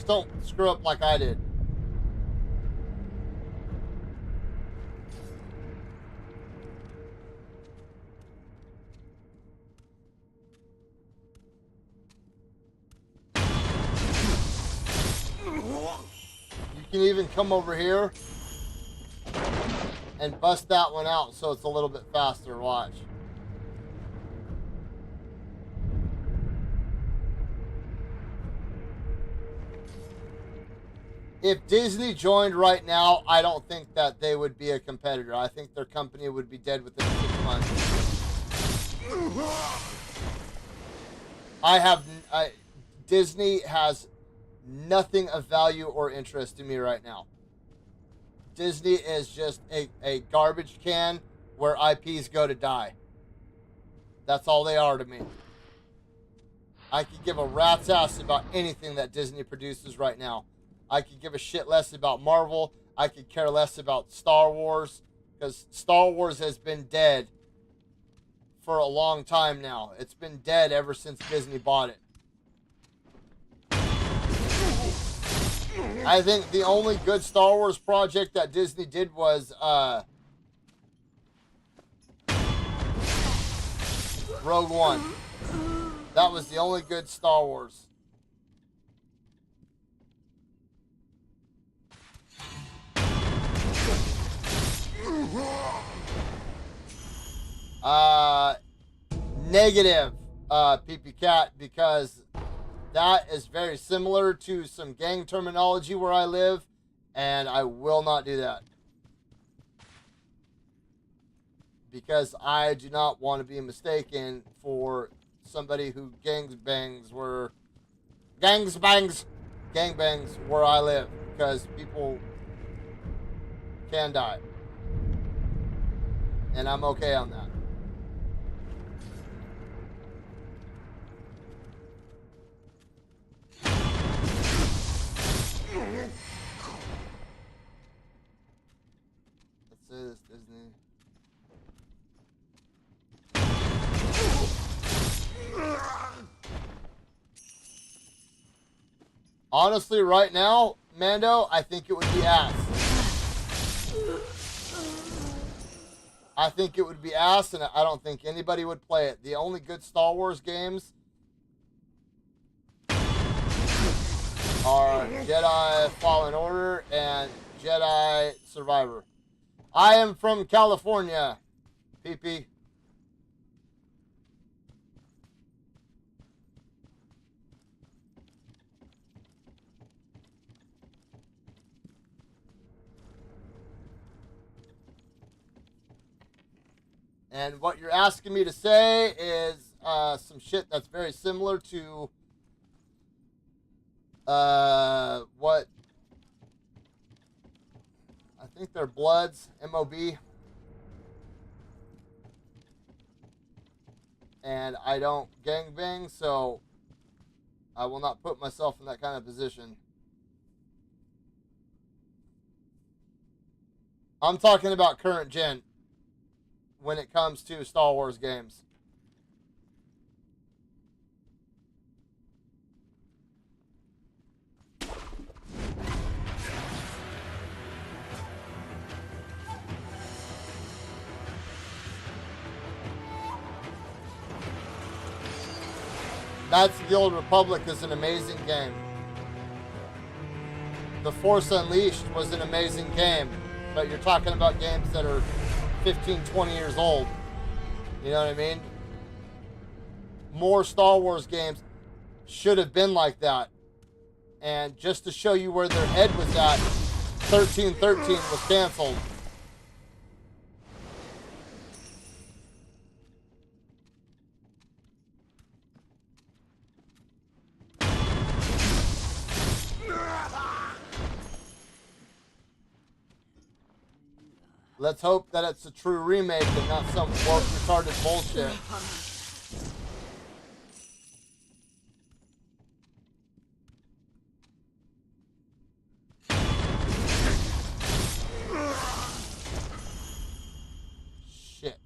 Just don't screw up like I did. You can even come over here and bust that one out so it's a little bit faster. Watch. If Disney joined right now, I don't think that they would be a competitor. I think their company would be dead within 6 months. Disney has nothing of value or interest to me right now. Disney is just a garbage can where IPs go to die. That's all they are to me. I could give a rat's ass about anything that Disney produces right now. I could give a shit less about Marvel. I could care less about Star Wars, because Star Wars has been dead for a long time now. It's been dead ever since Disney bought it. I think the only good Star Wars project that Disney did was Rogue One. That was the only good Star Wars. Negative, PP Cat, because that is very similar to some gang terminology where I live, and I will not do that. Because I do not want to be mistaken for somebody who gangbangs where I live, because people can die. And I'm okay on that. Let's say this, Disney. Honestly, right now, Mando, I think it would be ass. I think it would be ass, and I don't think anybody would play it. The only good Star Wars games are Jedi Fallen Order and Jedi Survivor. I am from California, PP. And what you're asking me to say is some shit that's very similar to what I think they're Bloods, MOB. And I don't gangbang, so I will not put myself in that kind of position. I'm talking about current gen when it comes to Star Wars games. Knights of the Old Republic is an amazing game. The Force Unleashed was an amazing game, but you're talking about games that are 15, 20 years old. You know what I mean? More Star Wars games should have been like that. And just to show you where their head was at, 1313 was canceled. Let's hope that it's a true remake and not some woke retarded bullshit. Shit.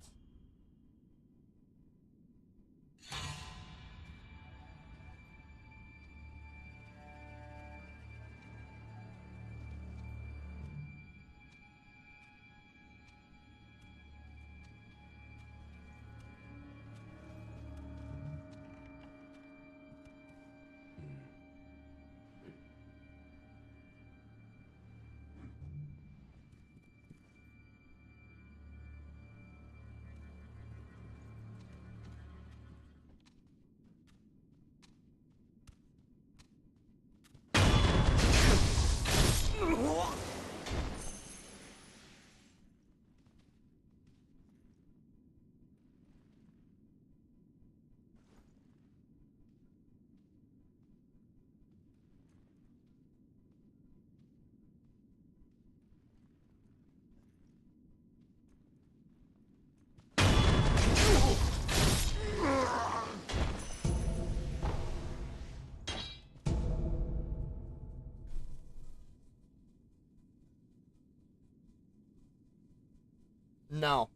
No.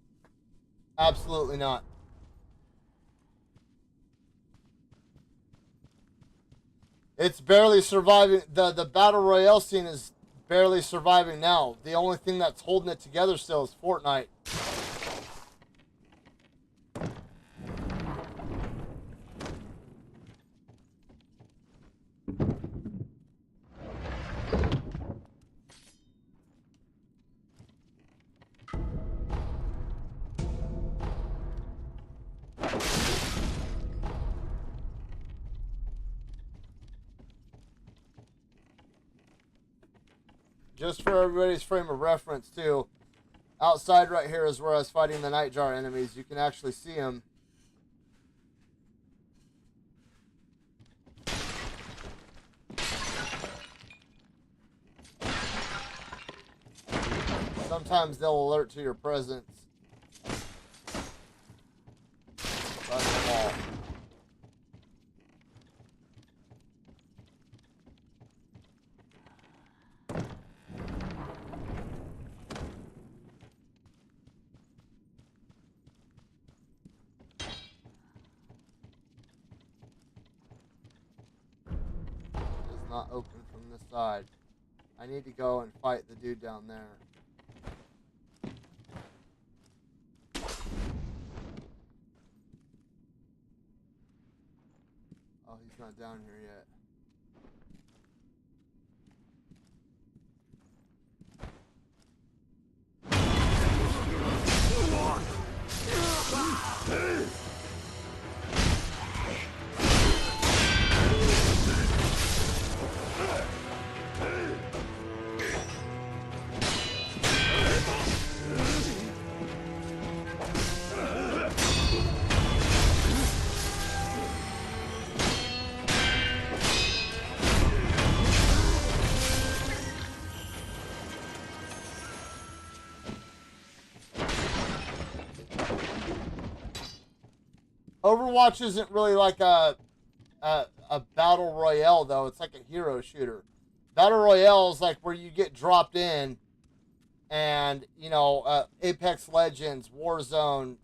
Absolutely not. It's barely surviving. The Battle Royale scene is barely surviving now. The only thing that's holding it together still is Fortnite. Just for everybody's frame of reference, too, outside right here is where I was fighting the Nightjar enemies. You can actually see them. Sometimes they'll alert to your presence. By the wall. Not open from this side. I need to go and fight the dude down there. Oh, he's not down here yet. Overwatch isn't really like a battle royale though. It's like a hero shooter. Battle royale is like where you get dropped in, and you know Apex Legends, Warzone,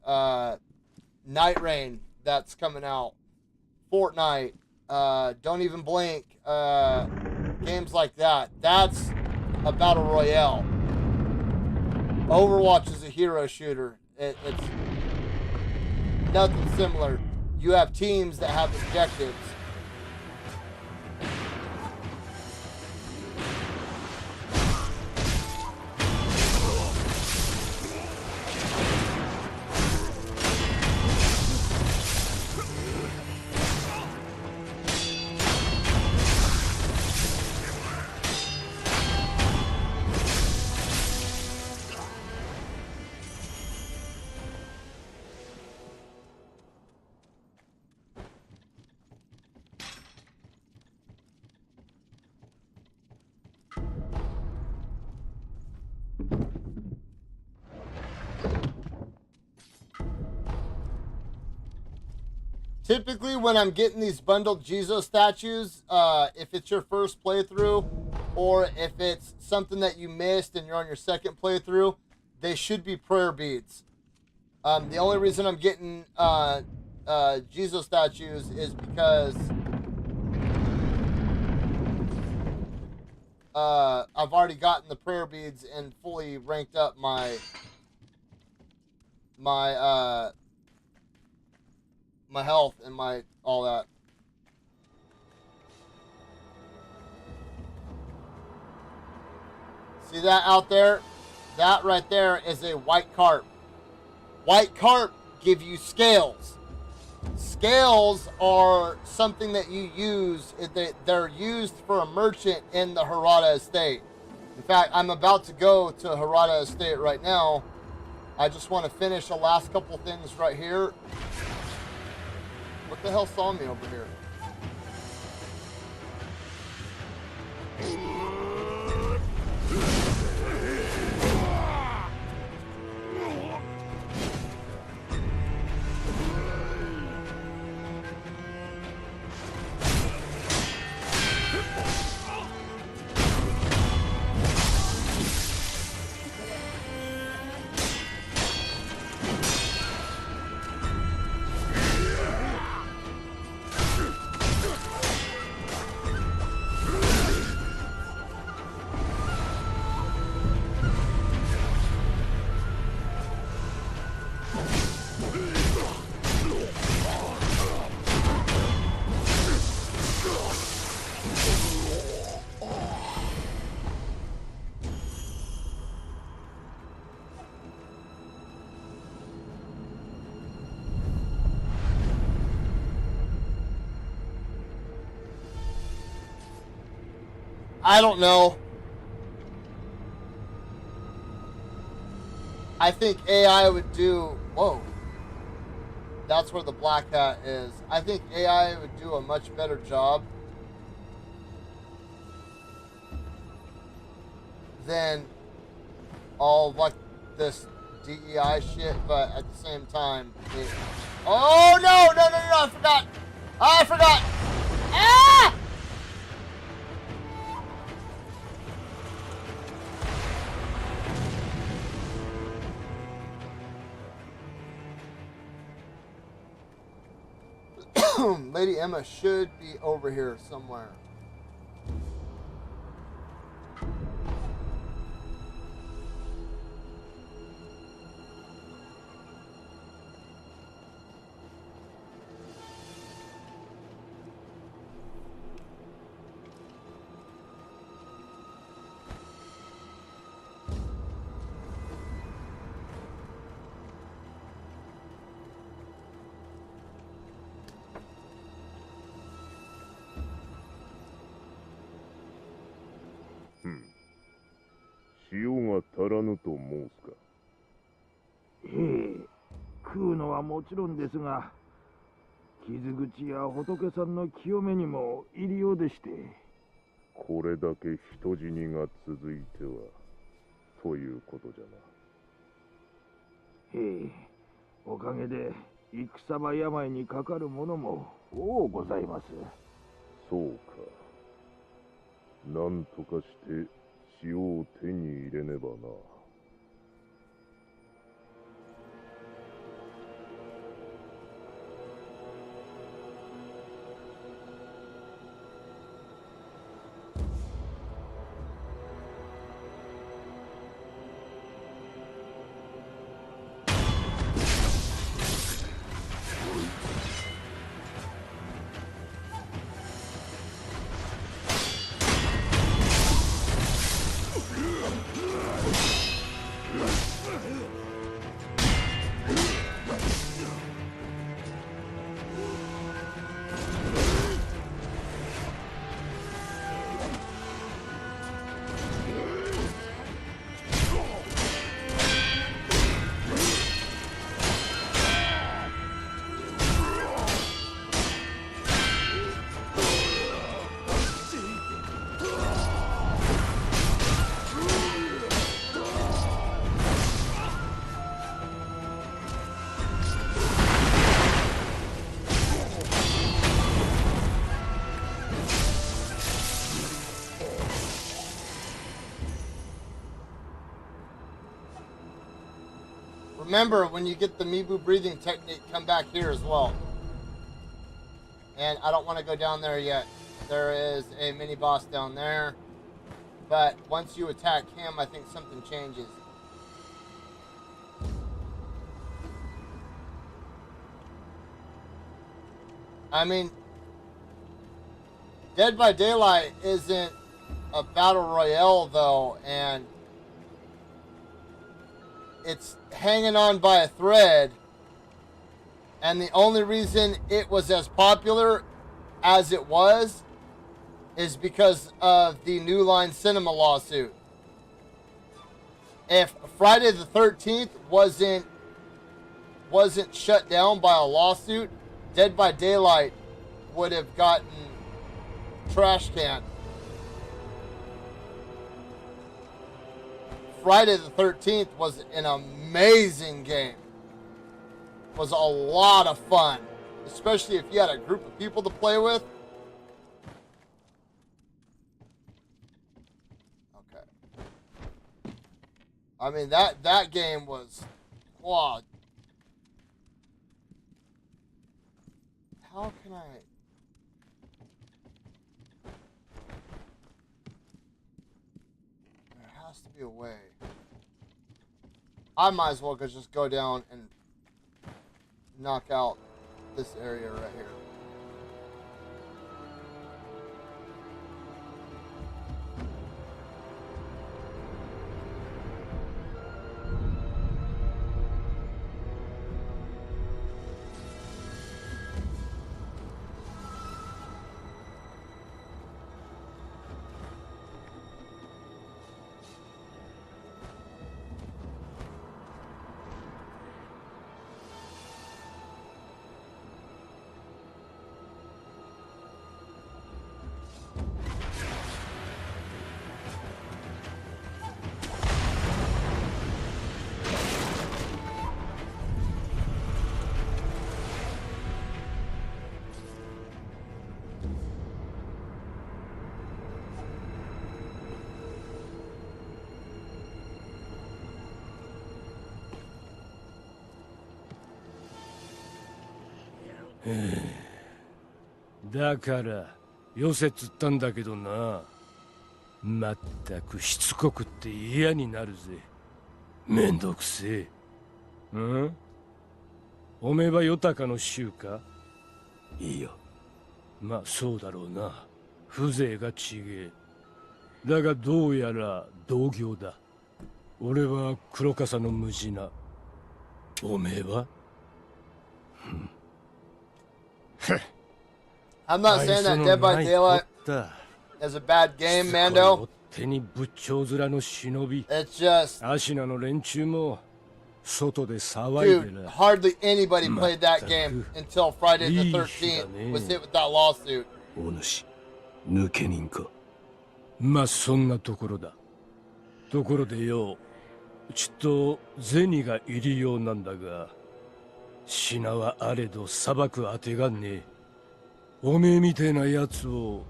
Night Rain that's coming out, Fortnite, Don't Even Blink, games like that. That's a battle royale. Overwatch is a hero shooter. It's nothing similar. You have teams that have objectives. Typically, when I'm getting these bundled Jesus statues, if it's your first playthrough, or if it's something that you missed and you're on your second playthrough, they should be prayer beads. The only reason I'm getting Jesus statues is because I've already gotten the prayer beads and fully ranked up my health and my all that. See that out there? That right there is a white carp. White carp give you scales. Scales are something that you use. They're used for a merchant in the Harada estate. In fact, I'm about to go to Harada estate right now. I just want to finish the last couple things right here. What the hell saw me over here? I don't know. I think AI would do... Whoa. That's where the black hat is. I think AI would do a much better job than all like this DEI shit, but at the same time, oh no, I forgot. I forgot. Ah! Lady Emma should be over here somewhere.食うのはもちろんですが、傷口や仏さんの清めにも入りようでして。これだけ人死にが続いては、ということじゃな。へえ、おかげで戦場病にかかる者も多ございます。そうか。なんとかして塩を手に入れねばな。Remember, when you get the Mibu breathing technique, come back here as well. And I don't want to go down there yet. There is a mini boss down there. But once you attack him, I think something changes. I mean, Dead by Daylight isn't a battle royale though, and it's hanging on by a thread, and the only reason it was as popular as it was is because of the New Line Cinema lawsuit. If Friday the 13th wasn't shut down by a lawsuit, Dead by Daylight would have gotten trash canned. Friday the 13th was an amazing game. It was a lot of fun, especially if you had a group of people to play with. Okay. I mean, that game was, wow. How can I? There has to be a way. I might as well just go down and knock out this area right here. だからよせっつったんだけどな。まったくしつこくって嫌になるぜ。めんどくせえ。うん？おめえはヨタカの衆か？いいよ。まあそうだろうな。風情がちげえ。だがどうやら同業だ。俺は黒笠のムジナ。おめえはI'm not saying that Dead by Daylight is a bad game, Mando. 手に仏頂面の忍び。 It's just, アシナの連中も外で騒いで dude, な。 hardly anybody played that game until Friday the 13th was hit with that lawsuit. お主、抜け人か。まあそんなところだ。ところでよ、ちっと銭が入りようなんだが、品はあれど裁くあてがねえ。おめえみてえなやつを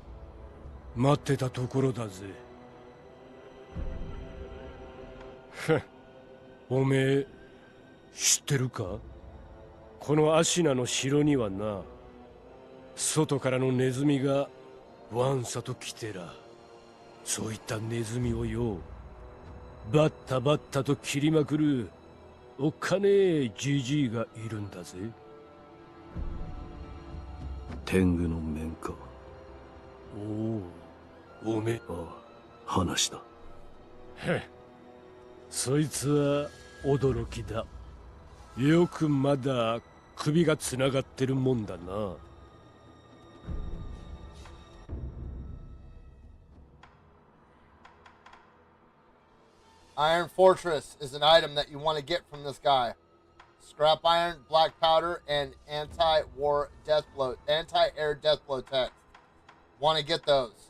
待ってたところだぜ。おめえ知ってるか？このアシナの城にはな、外からのネズミがわんさと来てら。そういったネズミをよ、バッタバッタと切りまくるおっかねえジジイがいるんだぜ。天狗の面か。おお、おめえ。ああ、話だ。へっ、そいつは驚きだ。よくまだ首がつながってるもんだな。Iron Fortress is an item that you want to get from this guy. Scrap iron, black powder, and anti-war death blow, anti-air death blow text. Want to get those.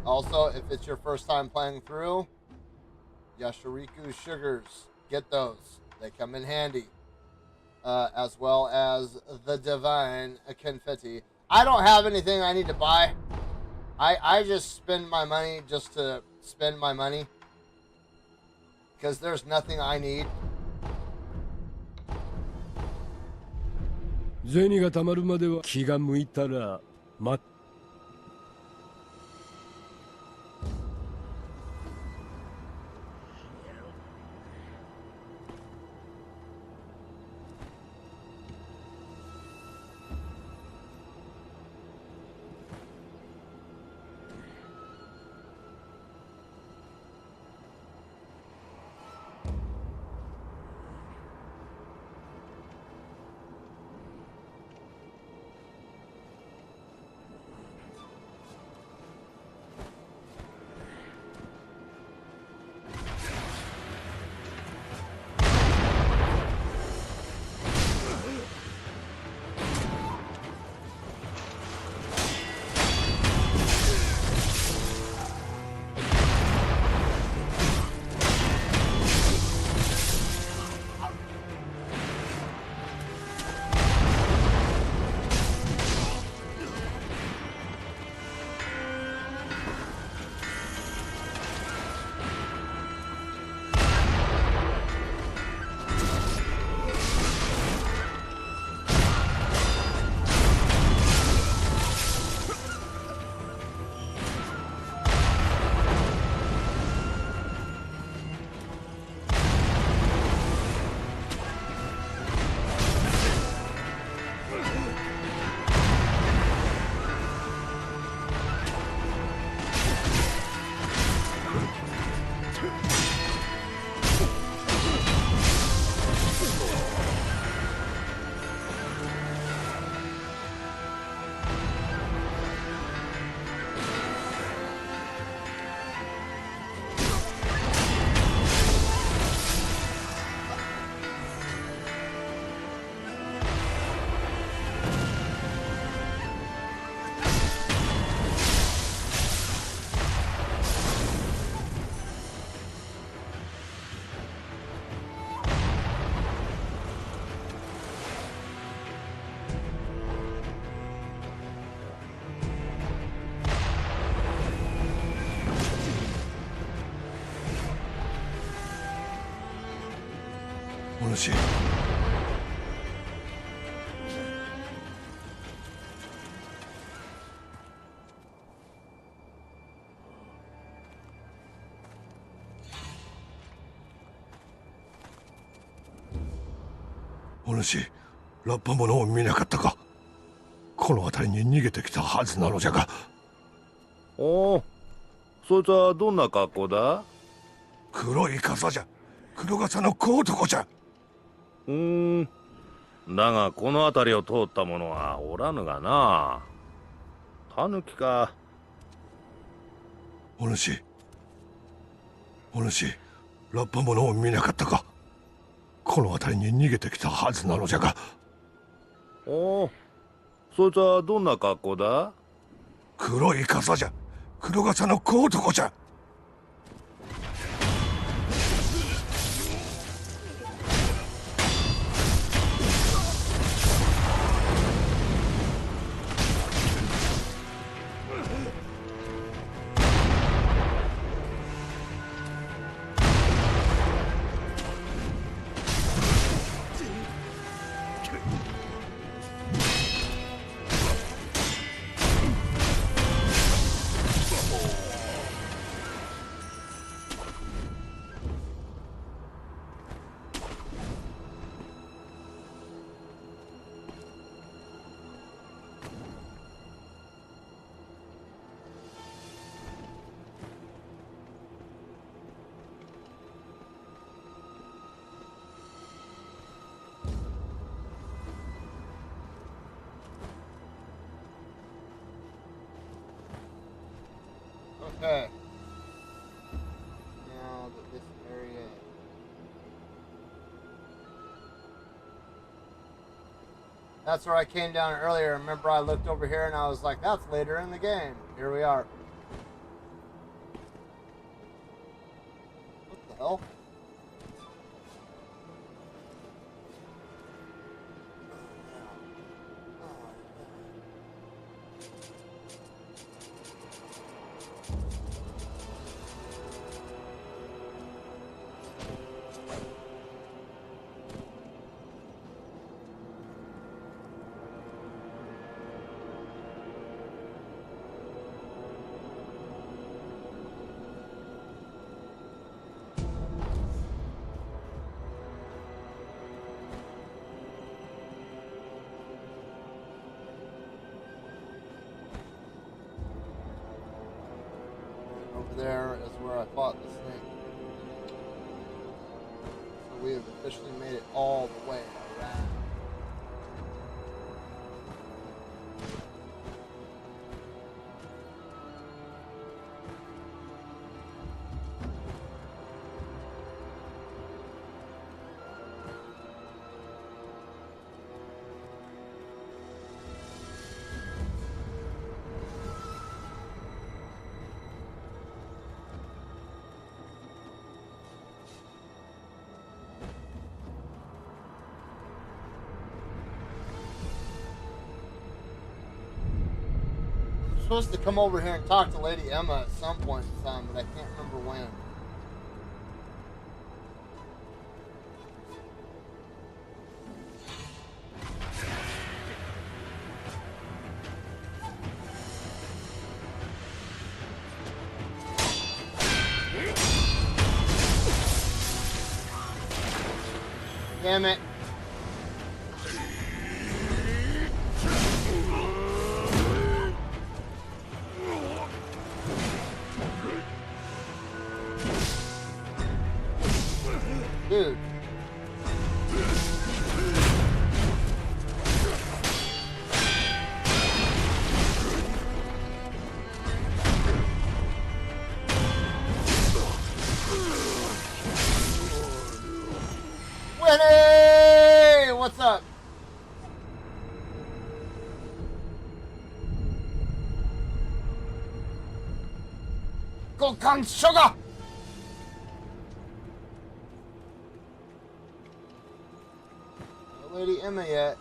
Also, if it's your first time playing through, Yashiriku sugars, get those. They come in handy. As well as the divine confetti. I don't have anything I need to buy. I just spend my money just to spend my money. Because there's nothing I need. 銭がたまるまでは気が向いたら待っ。お主、お主、ラッパ者を見なかったか。この辺りに逃げてきたはずなのじゃが。おお、そいつはどんな格好だ？黒い傘じゃ。黒傘の小男じゃ。だがこの辺りを通った者はおらぬがな。タヌキか。お主、ラッパ者を見なかったか。この辺りに逃げてきたはずなのじゃが。おお、そいつはどんな格好だ？黒い傘じゃ。黒傘の小男じゃ。Okay. Now that this area. That's where I came down earlier. Remember, I looked over here and I was like, that's later in the game. Here we are. What the hell? There is where I fought this thing. So we have officially made it all the way around. Supposed to come over here and talk to Lady Emma at some point in time, but I can't remember when. Damn it. Dude. Winnie! What's up? Go Kong Sugar! Lady Emma yet.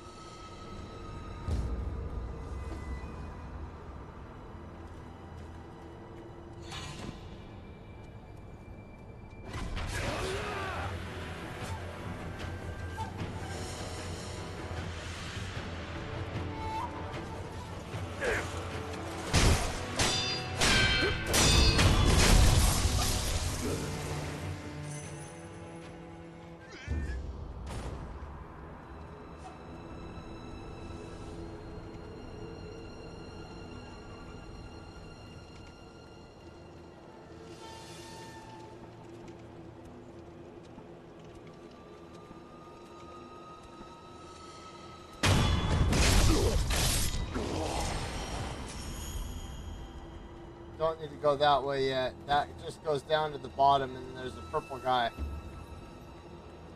Don't need to go that way yet. That just goes down to the bottom, and there's a purple guy.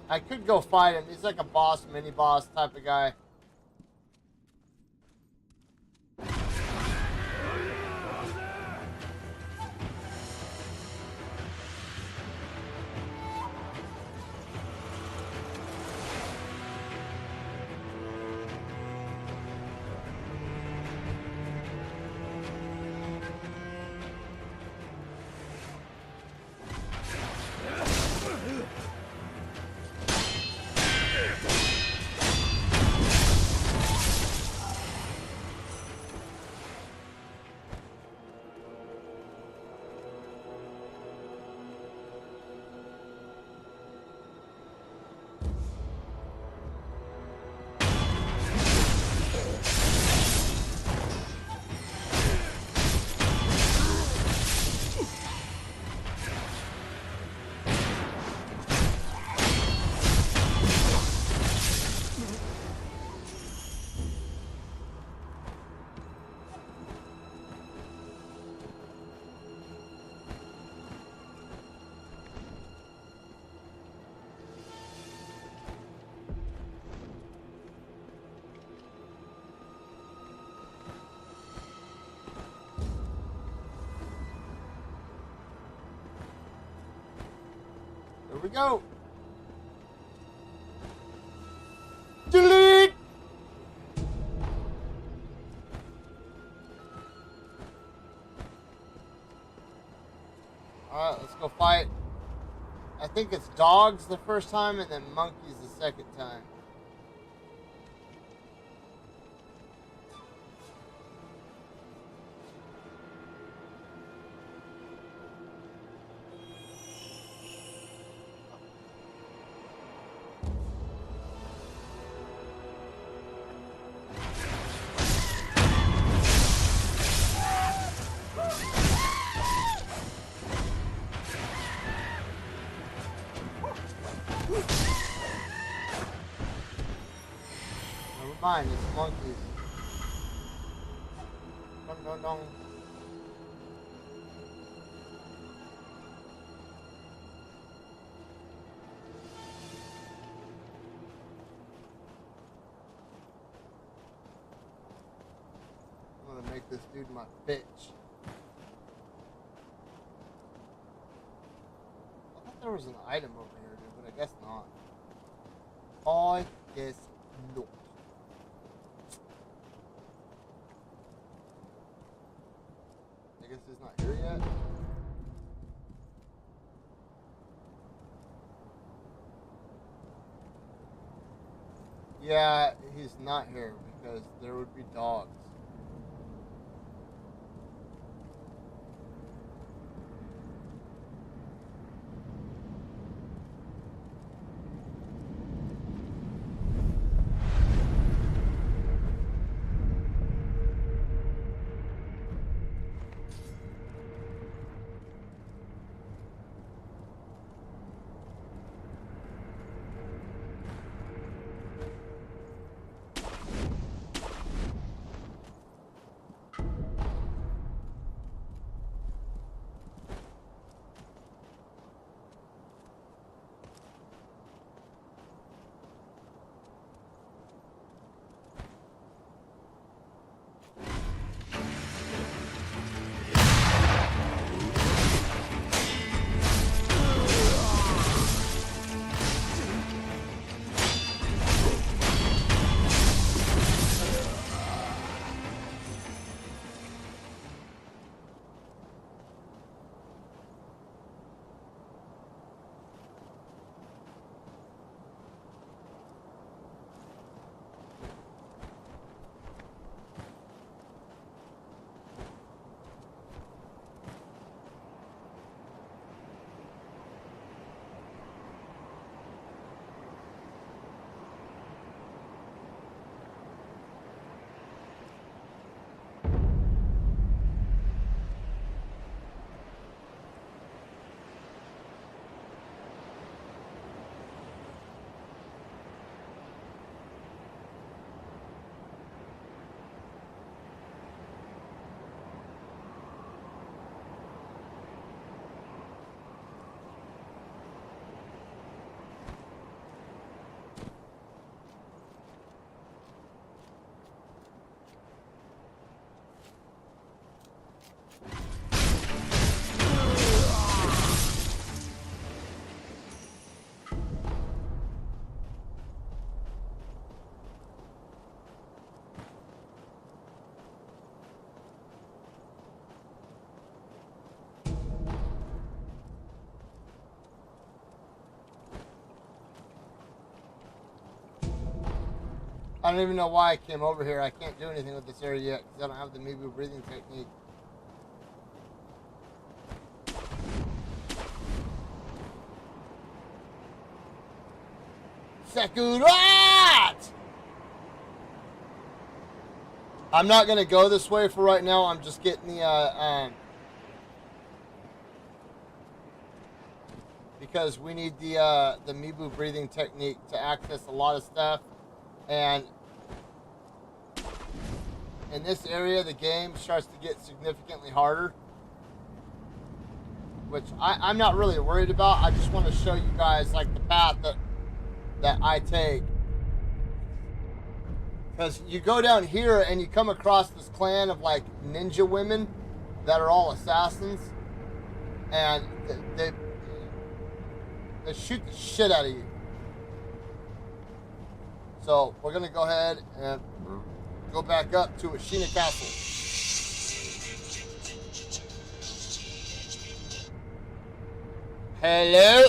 I could go fight him. He's like a boss, mini-boss type of guy. Here we go. Delete! Alright, let's go fight. I think it's dogs the first time and then monkeys the second time. Never mind, it's monkeys. Dong, dong, dong. I'm gonna make this dude my bitch. I thought there was an item over here, dude, but I guess not. I guess not. I guess he's not here yet. Yeah, he's not here because there would be dogs. I don't even know why I came over here. I can't do anything with this area yet because I don't have the Mibu breathing technique. Sekiro! I'm not gonna go this way for right now. I'm just getting the because we need the Mibu breathing technique to access a lot of stuff, and in this area the game starts to get significantly harder, which I'm not really worried about. I just want to show you guys like the path that I take. Because you go down here and you come across this clan of like ninja women that are all assassins, and they shoot the shit out of you. So we're gonna go ahead and go back up to Ashina Castle. Hello?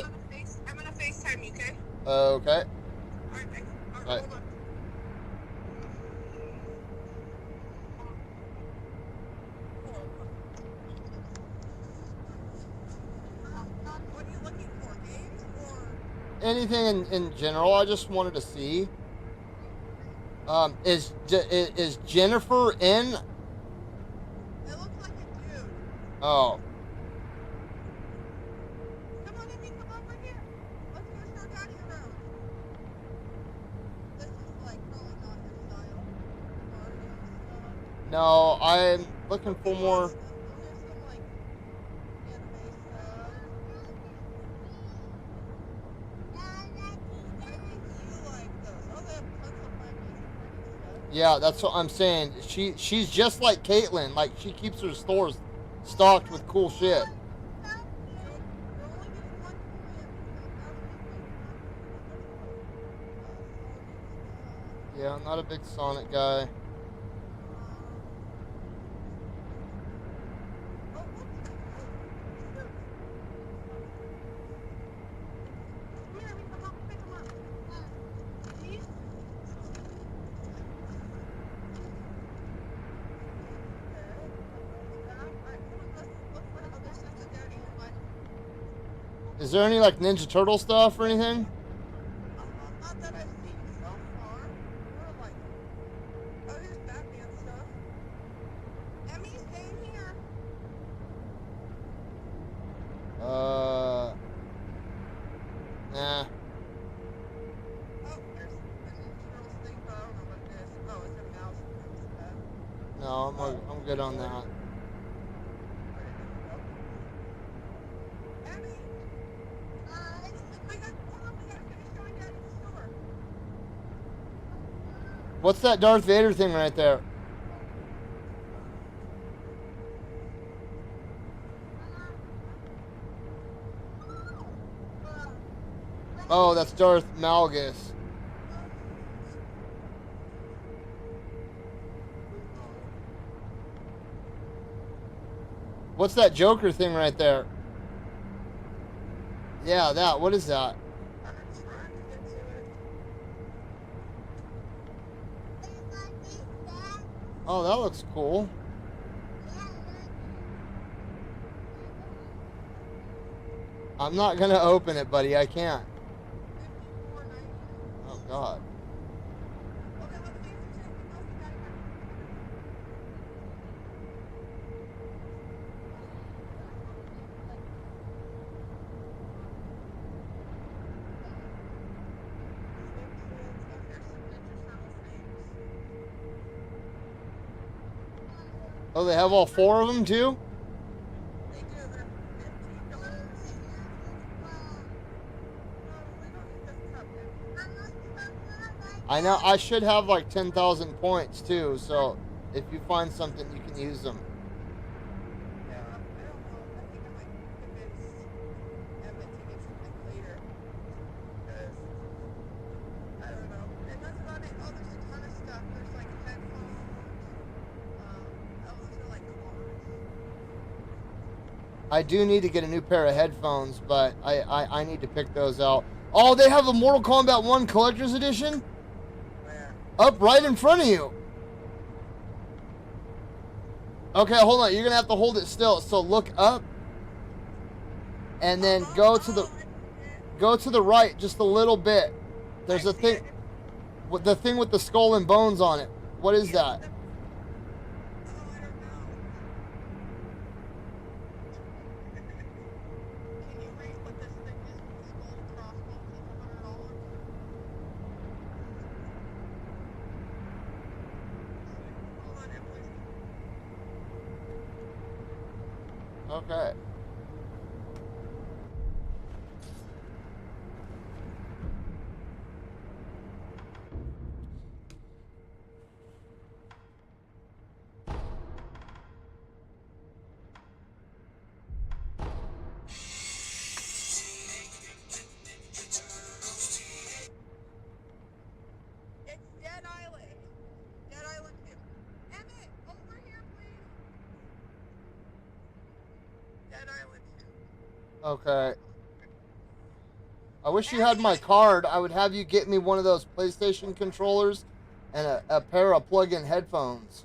I'm gonna FaceTime you, okay? Okay. Alright, thanks. Alright. Hold on. What are you looking for? Games or? Anything in general, I just wanted to see. Is Jennifer in? It looks like a dude. Oh. Come on, Amy, come over here. Let's go show Daddy around. This is like probably not your style. Mario stuff. No, I'm looking for more. Those are some like anime stuff. I think you like those. Oh, they have tons of my stuff. Yeah, that's what I'm saying. She's just like Caitlyn. Like she keeps her stores stocked with cool shit. Yeah, I'm not a big Sonic guy. Is there any like Ninja Turtle stuff or anything? Not that I've seen so far. More like, oh, here's Batman stuff. Emmy, stay in here. Nah. Oh, there's a Ninja Turtles thing, but I don't know what it is. Oh, it's a mouse instead. No, I'm good on that. Emmy! Hold on, we gotta finish showing Daddy the store. What's that Darth Vader thing right there? Oh, that's Darth Malgus. What's that Joker thing right there? Yeah, that. What is that? I'm trying to get to it. Oh, that looks cool. I'm not gonna open it, buddy. I can't. Oh, God. Okay, let's see if there's anything else we gotta get. Oh, they have all 4 of them, too? They do, they're $15. We don't need this cup, I know. I should have like 10,000 points, too, so if you find something, you can use them. Yeah, I don't know. I think I might convince Emmett to get something later. Because, I don't know. And that's about it. Oh, there's a ton of stuff. There's like headphones. Those are like cars. I do need to get a new pair of headphones, but I need to pick those out. Oh, they have a Mortal Kombat 1 Collector's Edition? Where? Up right in front of you. Okay, hold on. You're gonna have to hold it still. So look up, and then go to the right just a little bit. There's a thing, the thing with the skull and bones on it. What is that? Oh, I don't know. Can you read what this thing is with the skull and crossbones? It's $100. Hold on, Emily. Okay. It's Dead Island. Dead Island 2. Emmett, over here, please. Dead Island 2. Okay. I wish you had my card. I would have you get me one of those PlayStation controllers and a pair of plug-in headphones.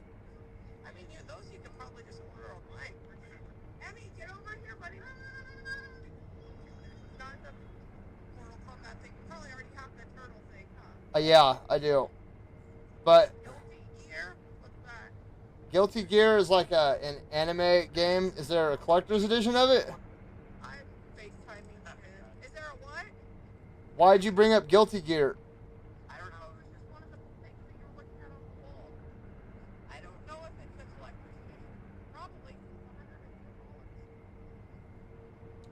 I mean, yeah, those you can probably just order online. Emmy, get over here, buddy. Not the Mortal Kombat thing. You probably already have the turtle thing, huh? Yeah, I do. But Guilty Gear? What's that? Guilty Gear is like an anime game. Is there a collector's edition of it? I'm FaceTiming him. Is there a what? Why'd you bring up Guilty Gear? I don't know. It was just one of the things that you were looking at on the wall. I don't know if it's a collector's edition. Probably.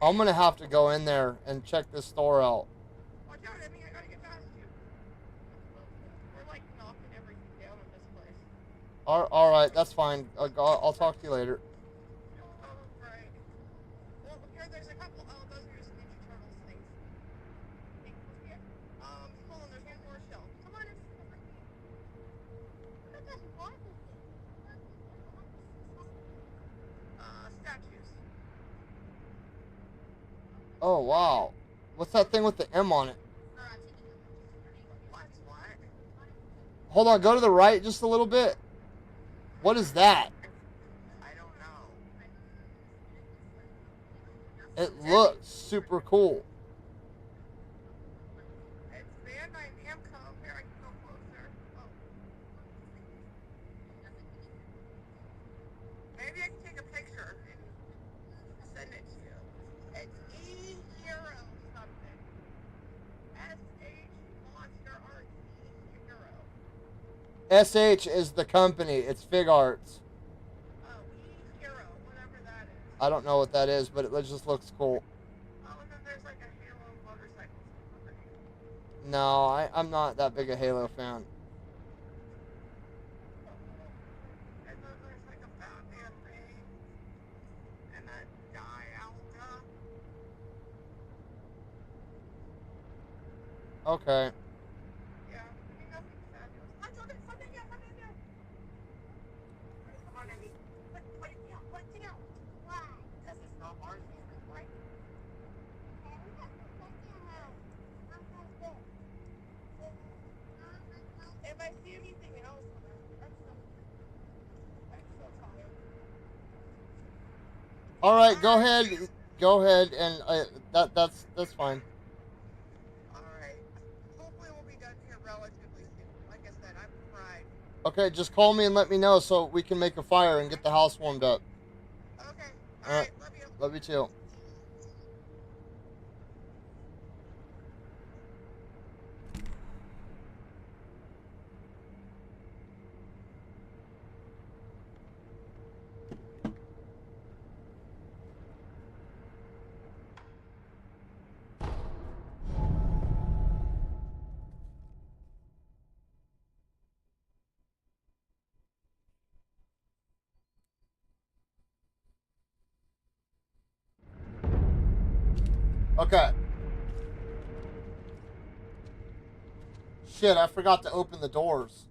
$100. I'm gonna have to go in there and check this store out. Watch out, Emmy. I gotta get past you. We're like knocking everything down in this place. All right, that's fine. I'll talk to you later. Oh, right. Well, here, there's a couple. Oh, those are just Ninja Turtles things. Yeah. Hold on, there's one more shelf. Come on, it's over here. Look at this Bible thing. Statues. Oh wow, what's that thing with the M on it? What? Hold on, go to the right just a little bit. What is that? I don't know. It looks super cool. It's Bandai Namco. Here, I can go closer. Oh. Maybe I can take a picture and send it to you. It's E-Hero something. S-H Monster Art E-Hero. SH is the company. It's Fig Arts. Oh, E-Hero, whatever that is. I don't know what that is, but it just looks cool. Oh, and then there's like a Halo motorcycle over here. No, I'm not that big a Halo fan. And then there's like a Batman thing. And a Dialga. Okay. Yeah, I mean, nothing fabulous. Let's look at something else. Come on, Emmy. Put it down. Put it down. Why? Because it's not our favorite, right? If I see anything else, I'm so tired. All right, go ahead. Go ahead, and that's fine. Alright. Hopefully we'll be done here relatively soon. Like I said, I'm fried. Okay, just call me and let me know so we can make a fire and get the house warmed up. Okay. All Alright, right. love you. Love you too. Okay. Shit, I forgot to open the doors.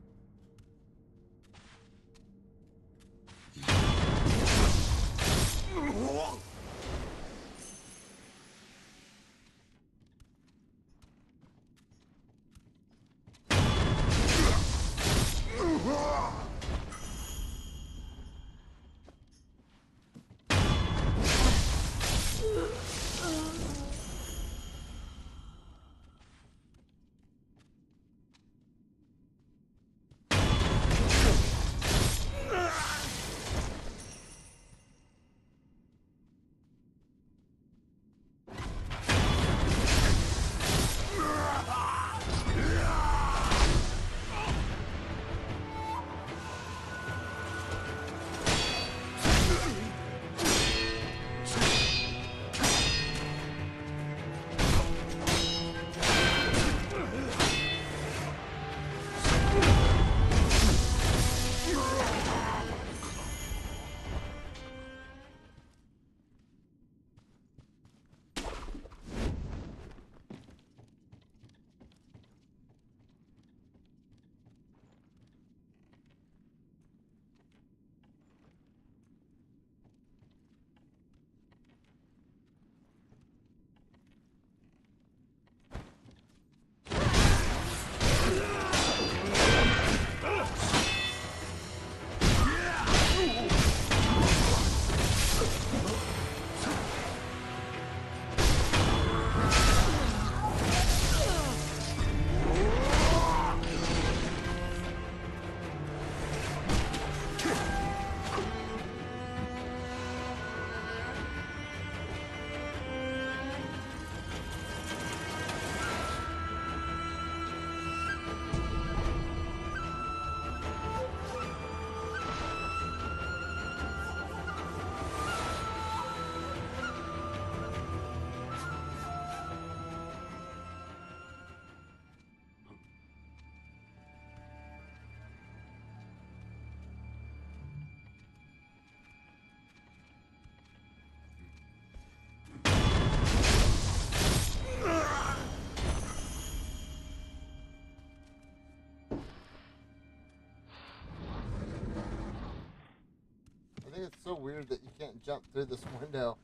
weird that you can't jump through this window.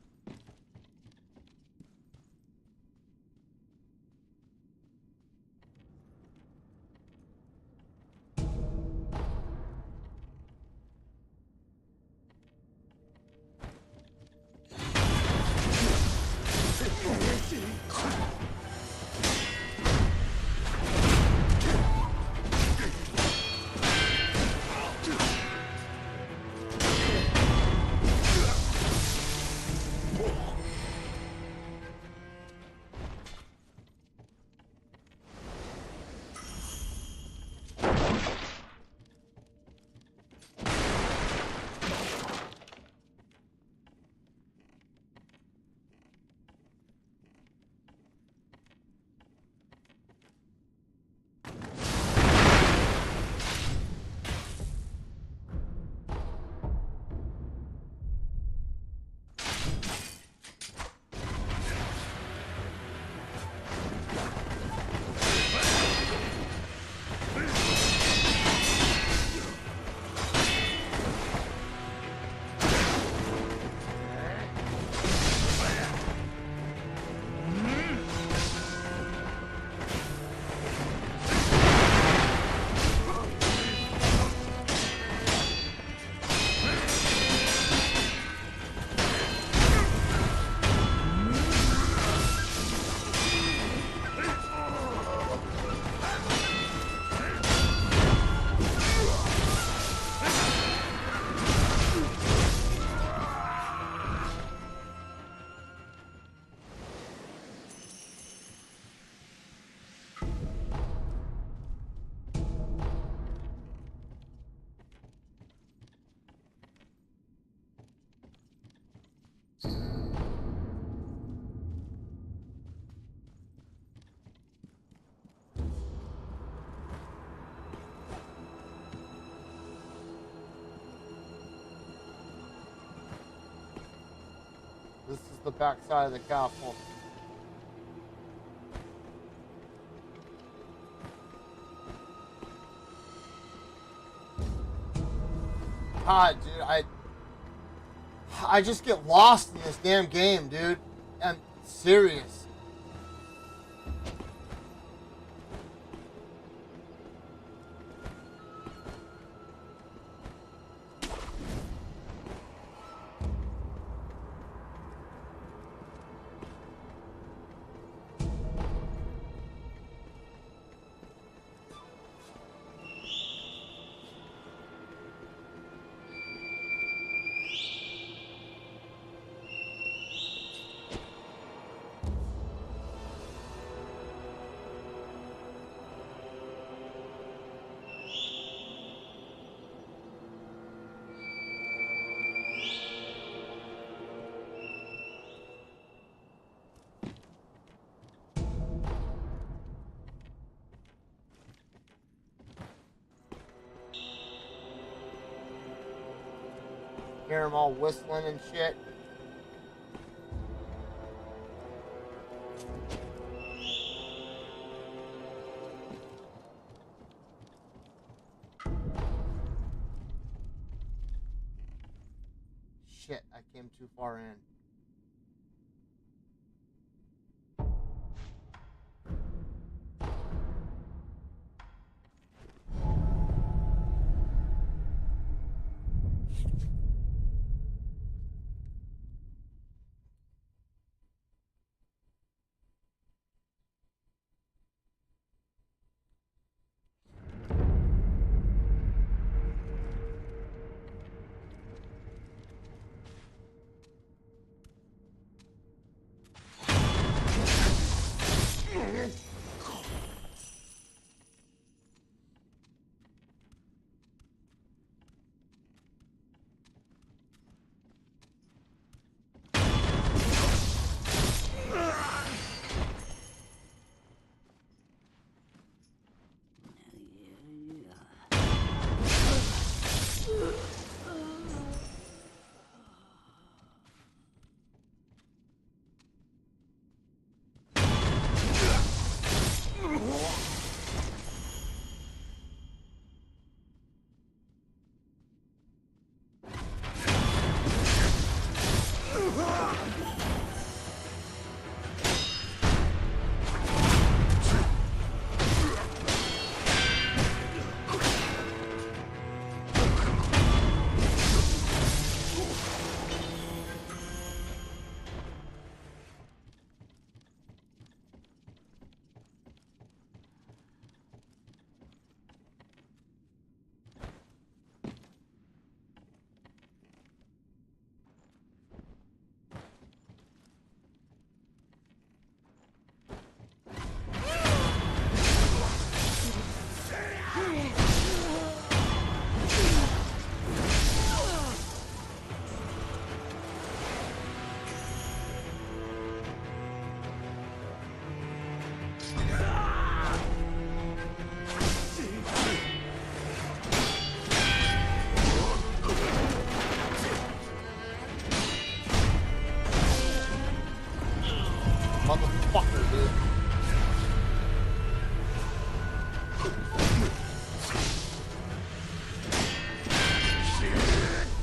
This is the back side of the castle. God, dude, I just get lost in this damn game, dude. I'm serious. Hear them all whistling and shit. Shit, I came too far in.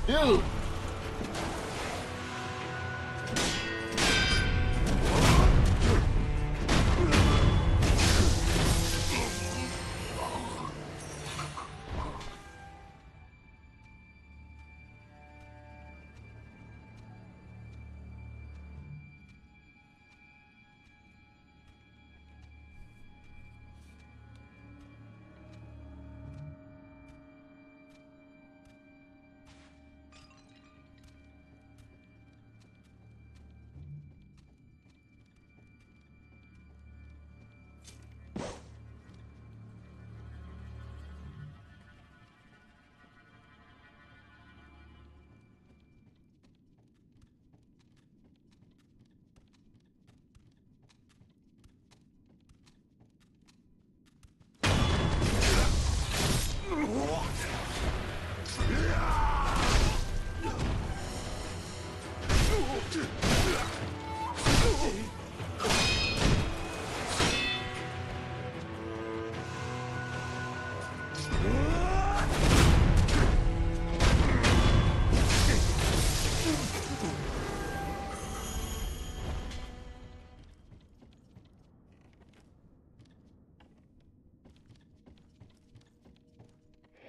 Dude!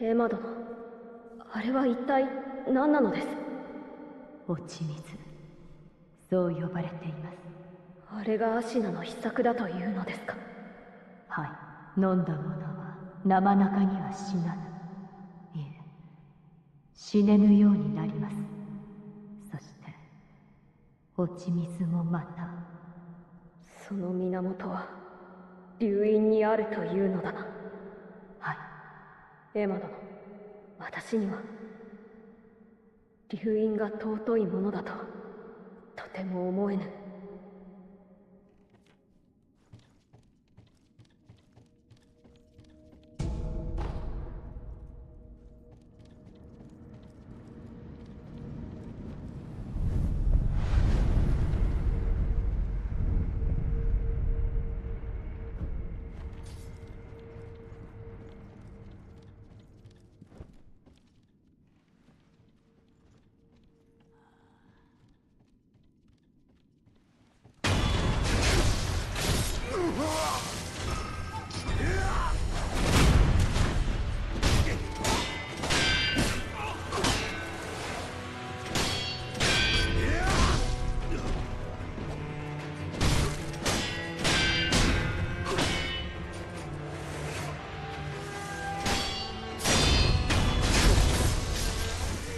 エマ殿、あれは一体何なのです？落ち水、そう呼ばれています。あれがアシナの秘策だというのですか？はい、飲んだ者は生中には死なぬ。いえ、死ねぬようになります。そして落ち水もまた。その源は流院にあるというのだな。はい。エマ殿、私には流院が尊いものだととても思えぬ。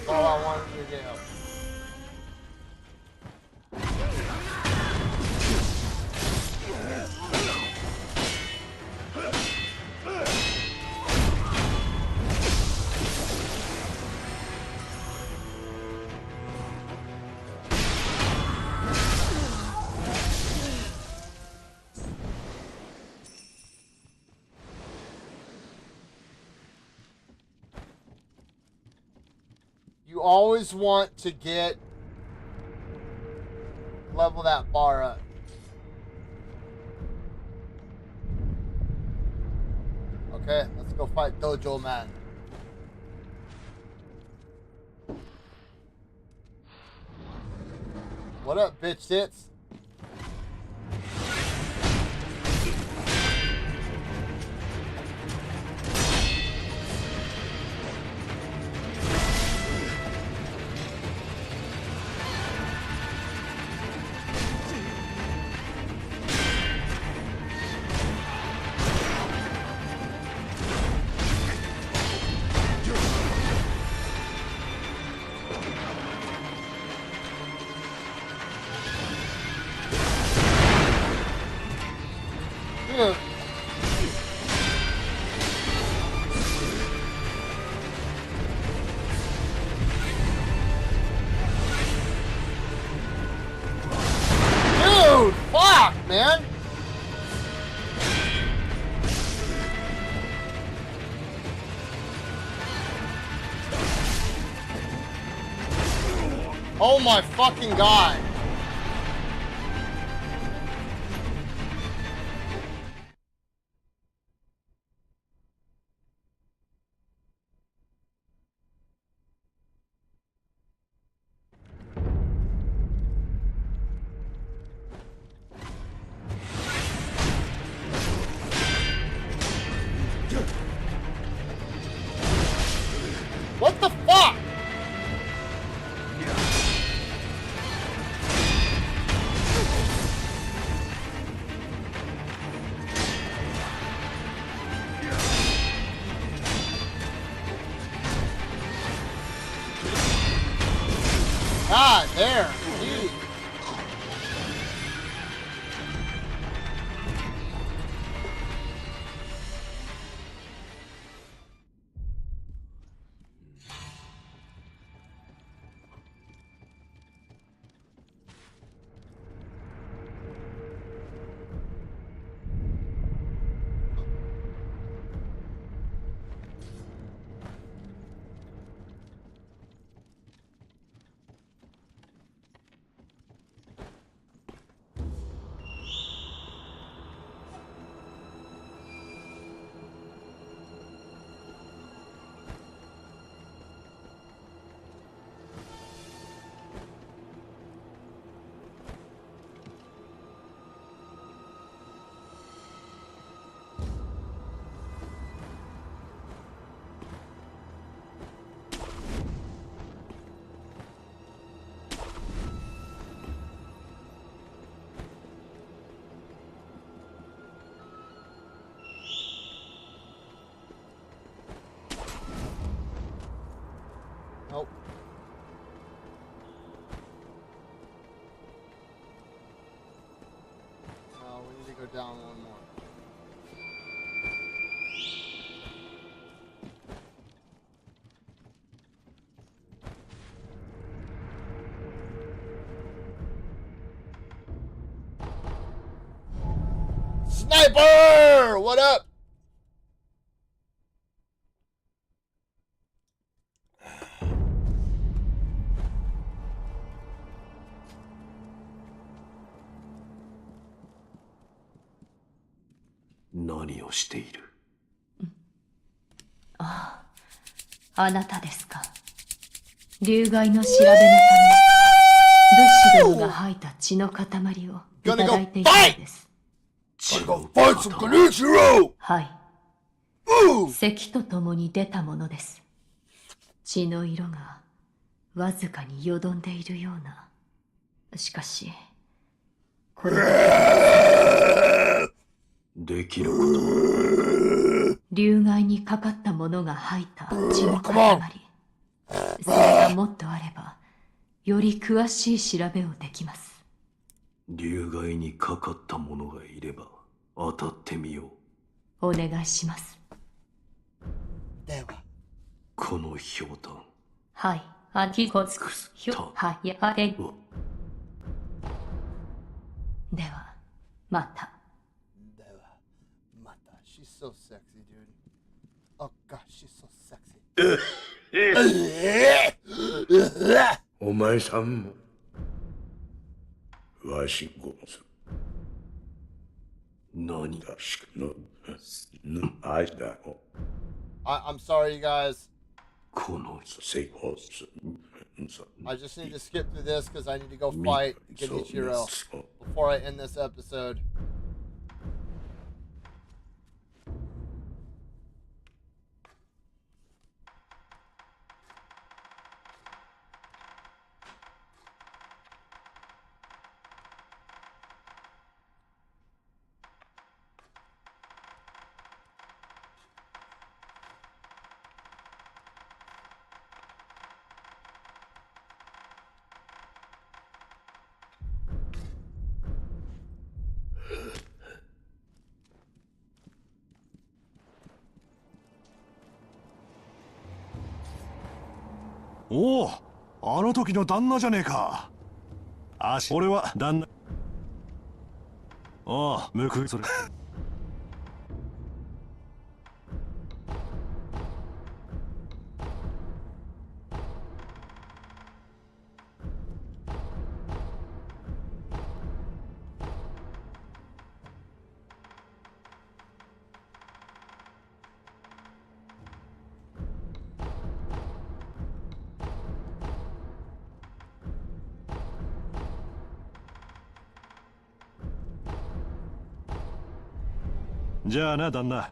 All I wanted to do. You always want to level that bar up. Okay, let's go fight Dojo Man. What up, bitch tits? Dude. Dude, fuck, man. Oh my fucking god. there. Jeez. Nope. No, we need to go down one more. Sniper! What up?何をしている？ああ、あなたですか。流害の調べのため、武士どもが吐いた血の塊をいただいていたのです。Gotta go fight some Kenichiro! はい。咳とともに出たものです。血の色がわずかによどんでいるような。しかし、これできることは流害にかかったものが吐いた血の塊。それがもっとあれば、より詳しい調べをできます。流害にかかった者がいれば当たってみよう。お願いします。では、このひょうたん。はい。あきこつくす。ひょ、はやあれ。では、また。では、また。She's so sexy, dude. Oh gosh, she's so sexy. お前さんもわしごす何がしくのあいだろ I'm sorry, you guys. この成功 I just need to skip through this because I need to go fight Genichiro before I end this episode. Oh, おお、あの時の旦那じゃねえか。俺は旦那。ああ、報いそれ。じゃあな、旦那。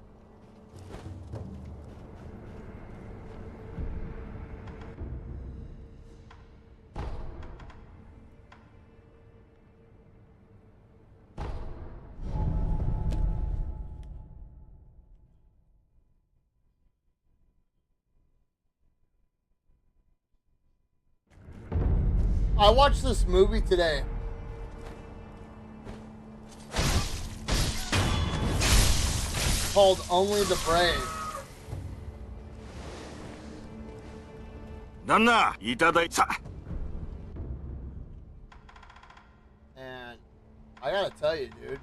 I watched this movie today. Called Only the Brave. 旦那いただいた And I gotta tell you, dude.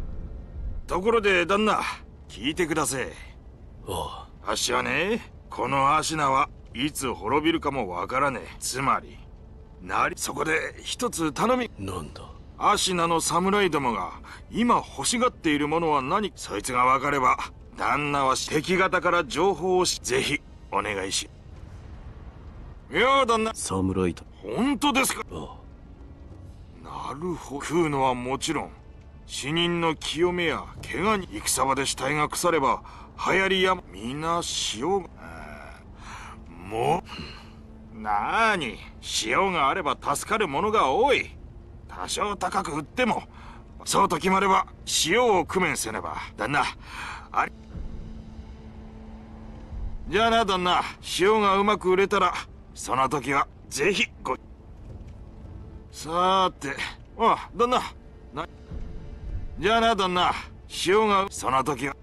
「ところで旦那聞いてください」「あっしはねこのアシナはいつ滅びるかもわからねえつまりそこで一つ頼みなんだアシナの侍どもが今欲しがっているものは何そいつが分かれば旦那は敵方から情報をぜひお願いしいや旦那侍だ本当ですかあなるほど食うのはもちろん死人の清めや怪我に戦場で死体が腐れば流行りや皆塩がもうなーに塩があれば助かるものが多い多少高く売ってもそうと決まれば塩を工面せねば旦那あれじゃあな旦那塩がうまく売れたらその時はぜひさーてあ旦那じゃあな旦那塩がその時は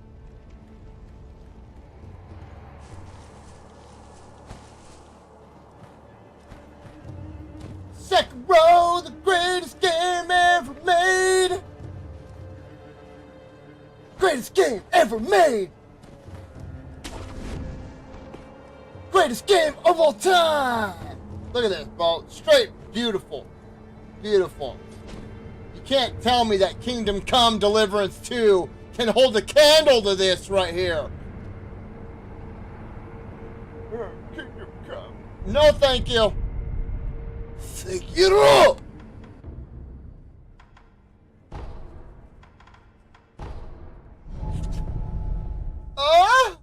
Sekiro, the greatest game ever made! Greatest game ever made! Greatest game of all time! Look at this, bro. Straight beautiful. Beautiful. You can't tell me that Kingdom Come Deliverance 2 can hold a candle to this right here. Kingdom Come. No, thank you. Sekiro! Ah!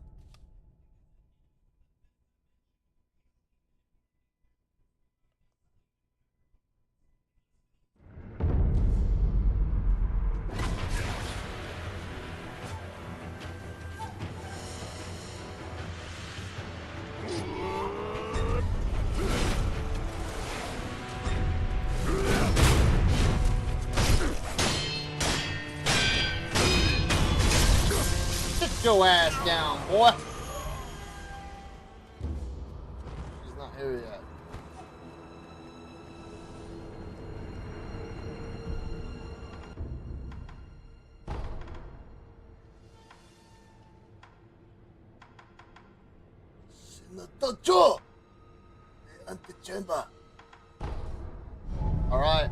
Sit your ass down, boy. She's not here yet. Senatocho! The antechamber. All right.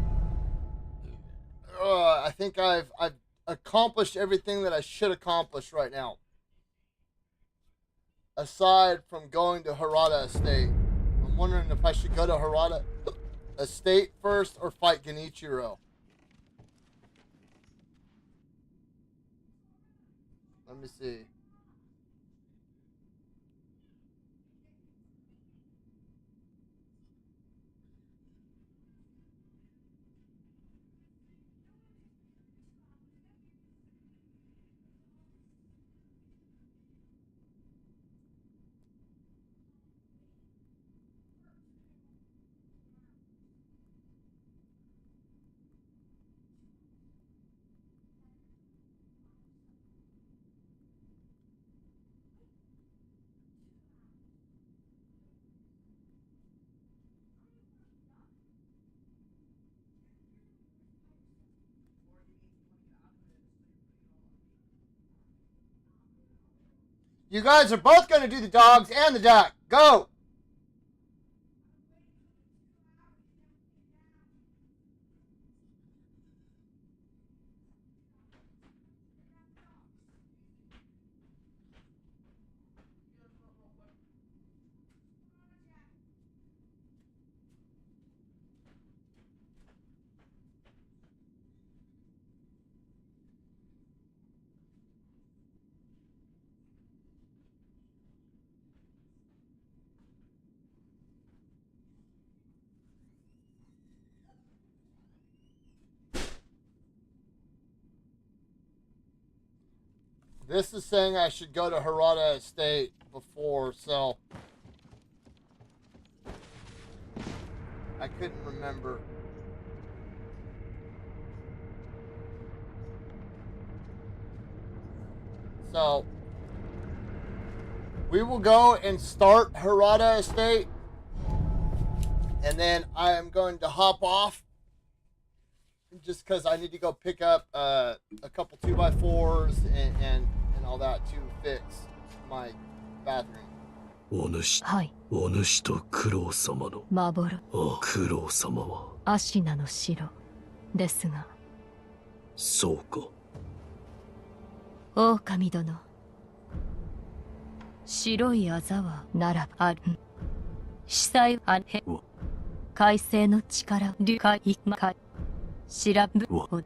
I think I've accomplished everything that I should accomplish right now. Aside from going to Harada Estate. I'm wondering if I should go to Harada Estate first or fight Genichiro. Let me see. You guys are both going to do the dogs and the duck. Go! This is saying I should go to Harada Estate before, so I couldn't remember. So we will go and start Harada Estate, and then I am going to hop off just because I need to go pick up a couple 2x4s and all that to fix my bathroom. お主、はい。お主と苦労様の。幻。ああ、苦労様は。アシナの城ですが。そうか。狼殿。白いあざはならばある。司祭あへ。改正の力。流海魔界。調ぶお。調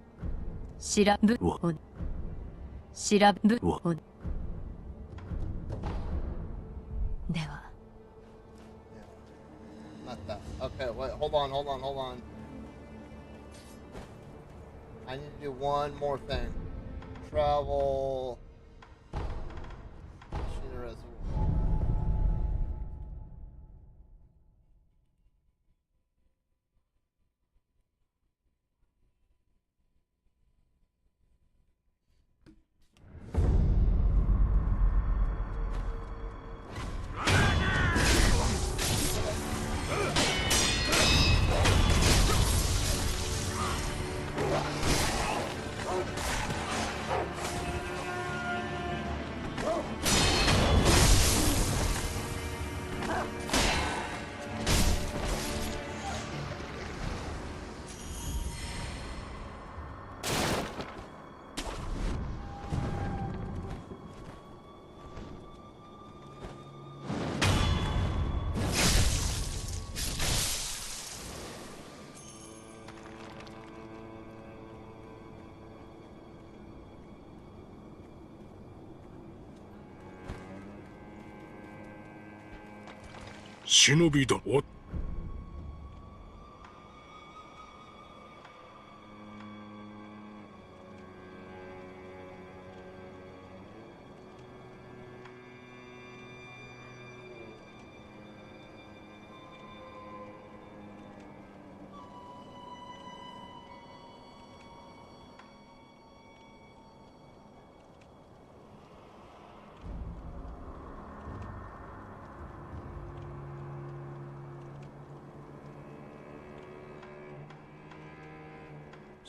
ぶお。調ぶお。では。Not that. Okay, wait, hold on. I need to do one more thing. Travel. Shina Reservoir. Shinobi da. What?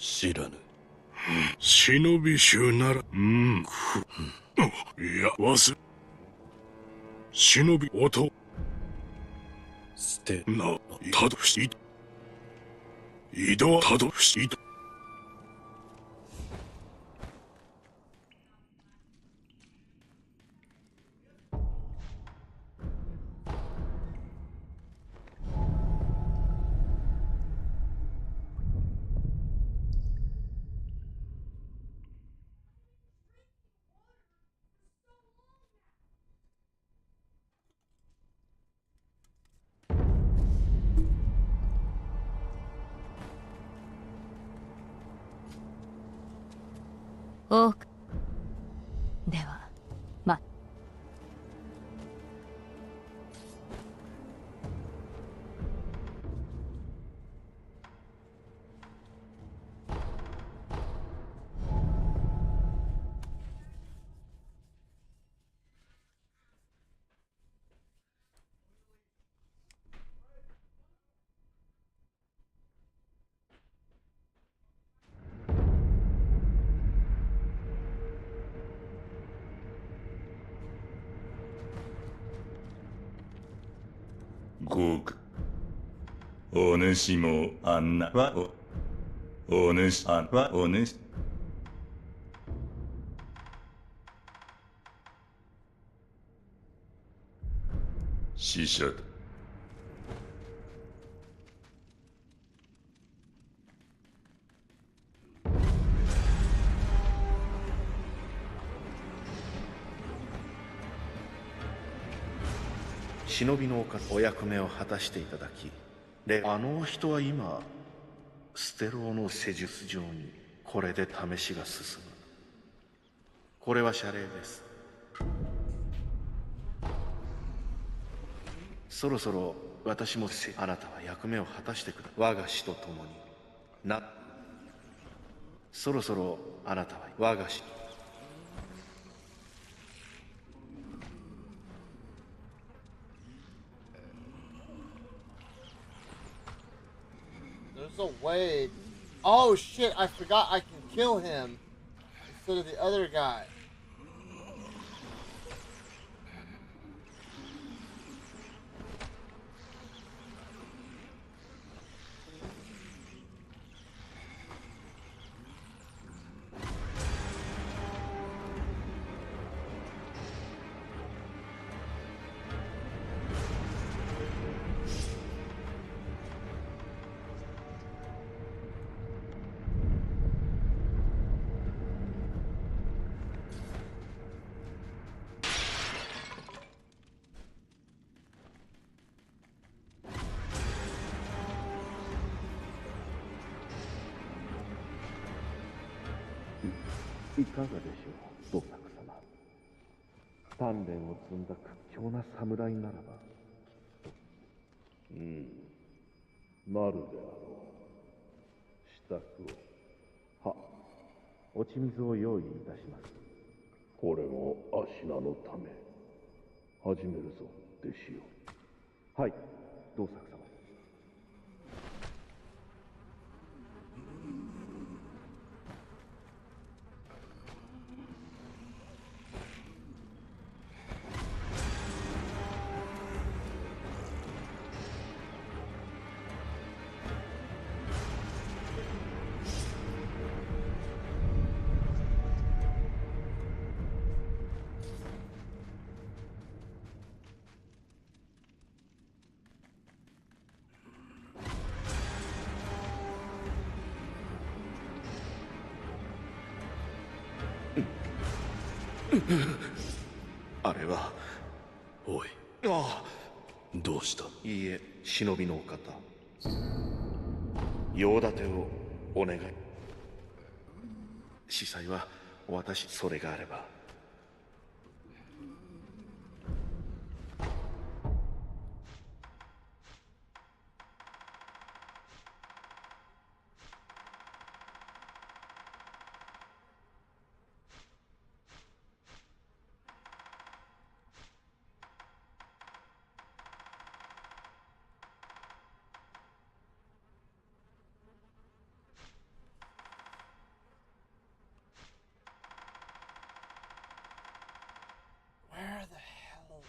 知らぬ。忍び衆なら、いや、忍び音。捨て。な、たどし、移動たどし、多く。では、ま。5億。お主もあんなはお主あんはお主。死者だ。忍びのお役目を果たしていただき、で、あの人は今ステローの施術場にこれで試しが進む。これは謝礼です。そろそろ私もあなたは役目を果たしてくだ我が死と共にそろそろあなたは我が死There's a way. Oh shit, I forgot I can kill him instead of the other guy.いかがでしょう、ドサク様。鍛錬を積んだ屈強な侍ならば。なるであろう。支度を。は、落ち水を用意いたします。これもアシナのため。始めるぞ、弟子よ。はい、ドサク様。あれは。おい、ああ、どうした？いいえ、忍びのお方。用立てをお願い。司祭は私、それがあれば。Where the hell?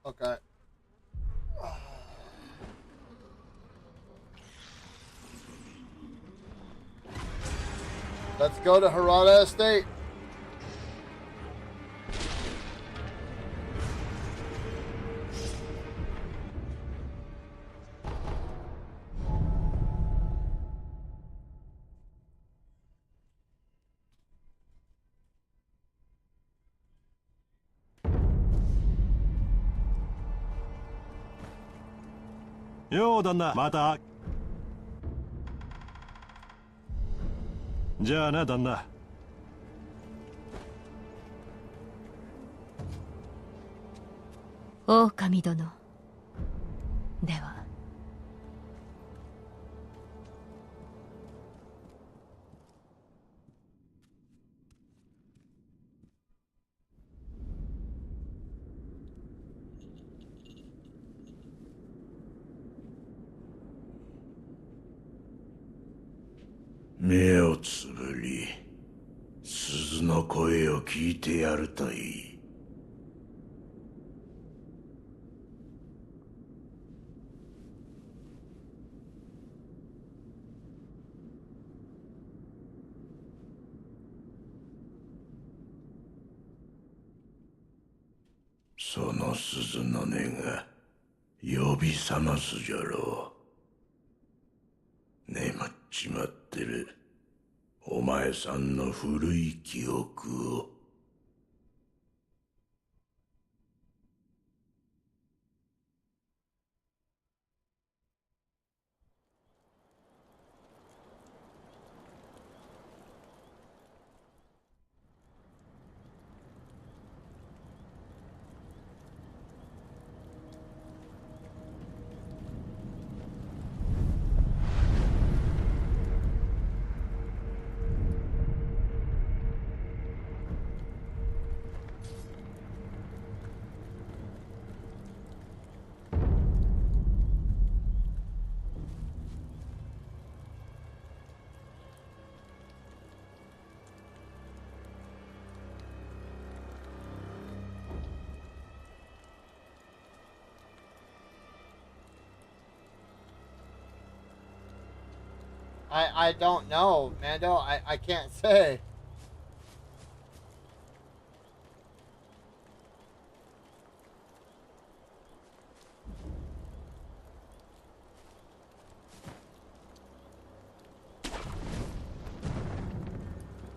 Okay. Let's go to Harada Estate. Yo, 旦那、また。じゃあな、旦那。狼殿。では。目をつぶり鈴の声を聞いてやるといい。その鈴の音が呼び覚ますじゃろう。眠っちまってるお前さんの古い記憶を。I don't know, Mando. I can't say.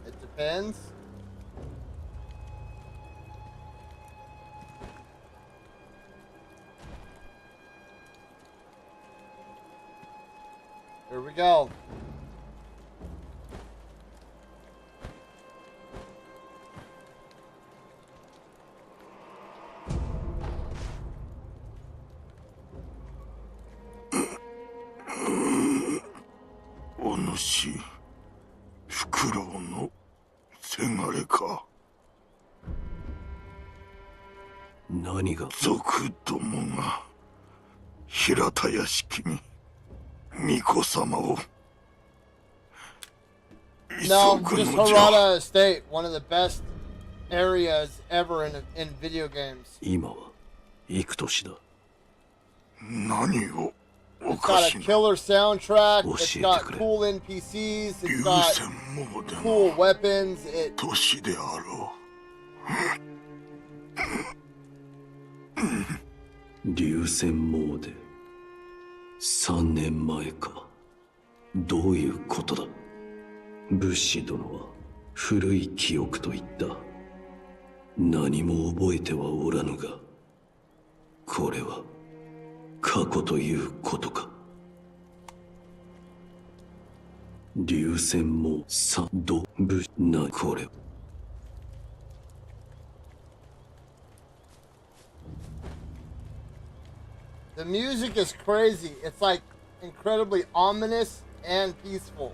It depends. Here we go. Onushi, フクロウのせがれか。何が族どもが平田屋敷に巫女様を。 No, just Harada Estate, one of the best areas ever in video games. 今は幾年だ。何を It's got a killer soundtrack, it's got cool NPCs, it's got cool weapons, it... 年であろう。流戦モーデ3年前か。どういうことだ。武士殿は古い記憶と言った。何も覚えてはおらぬが、これは過去ということか。流戦も三度武なこれ。The music is crazy. It's like incredibly ominous and peaceful.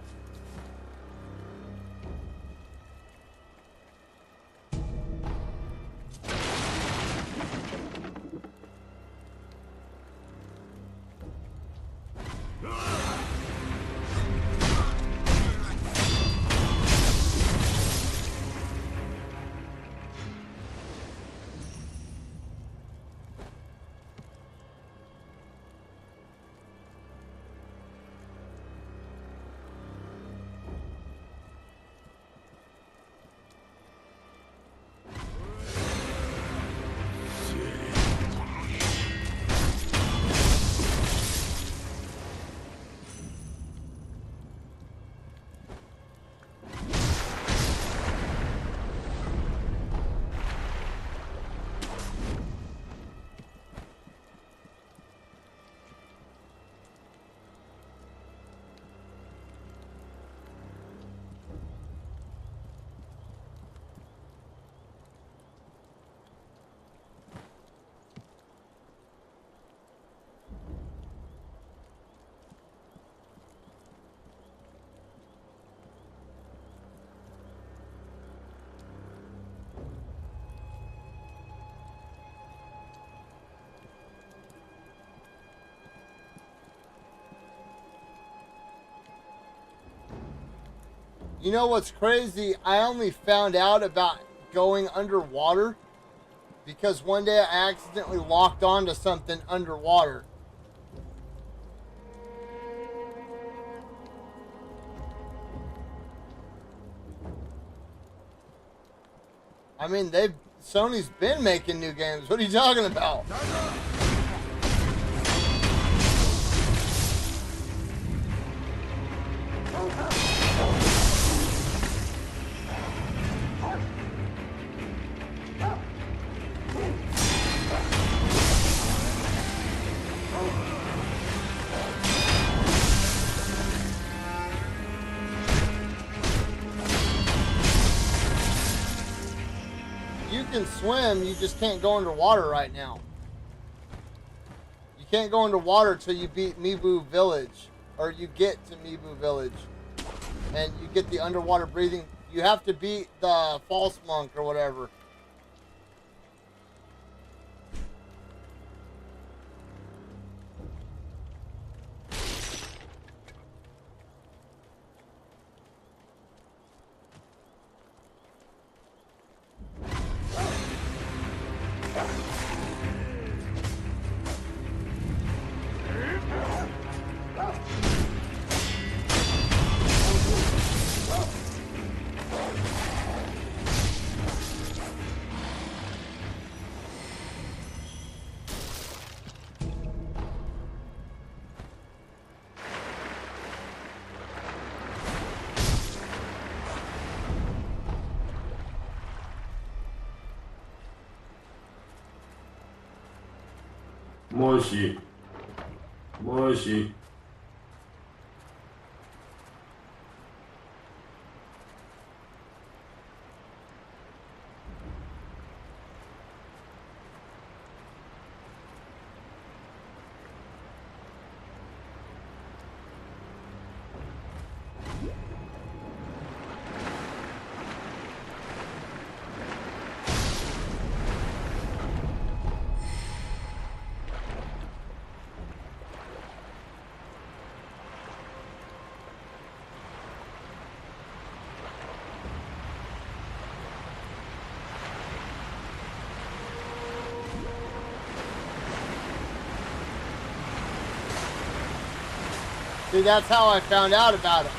You know what's crazy? I only found out about going underwater because one day I accidentally locked onto something underwater. I mean, Sony's been making new games. What are you talking about? You can swim, you just can't go underwater right now. You can't go underwater till you beat Mibu Village, or you get to Mibu Village, and you get the underwater breathing. You have to beat the false monk or whatever. Moshi. Moshi. See, that's how I found out about it.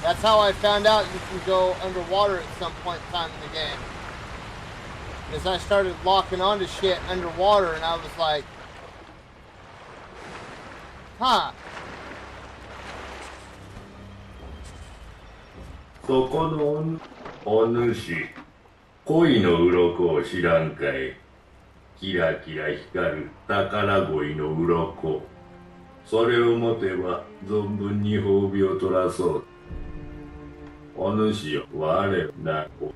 That's how I found out you can go underwater at some point in time in the game. Because I started locking onto shit underwater and I was like, huh. そこのお主、恋の鱗を知らんかい。キラキラ光る宝鯉の鱗。それを持てば存分に褒美を取らそう。お主よ、我なこ。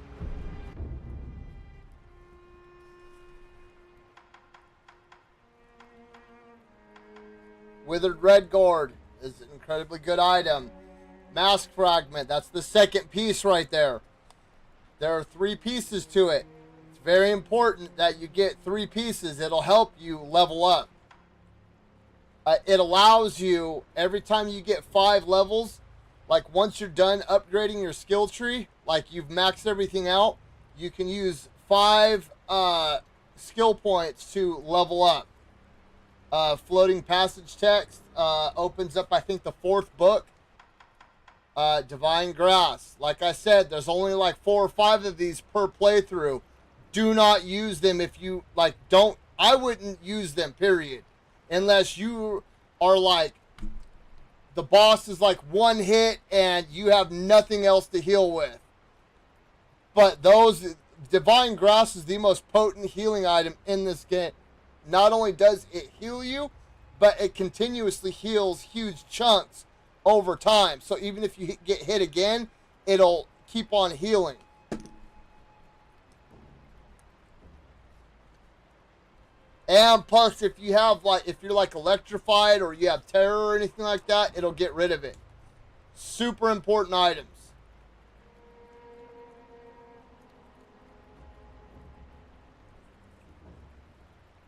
Withered Red Gourd is an incredibly good item. Mask Fragment, that's the second piece right there. There are 3 pieces to it. It's very important that you get 3 pieces. It'll help you level up. It allows you, every time you get 5 levels, like once you're done upgrading your skill tree, like you've maxed everything out, you can use 5 skill points to level up. Floating passage text opens up, I think, the 4th book. Divine Grass. Like I said, there's only like 4 or 5 of these per playthrough. Do not use them if you, like, don't, I wouldn't use them, period. Unless you are like, the boss is like 1 hit and you have nothing else to heal with. But those, Divine Grass is the most potent healing item in this game. Not only does it heal you, but it continuously heals huge chunks over time. So even if you get hit again, it'll keep on healing. And plus, if you have if you're like electrified or you have terror or anything like that, it'll get rid of it. Super important items.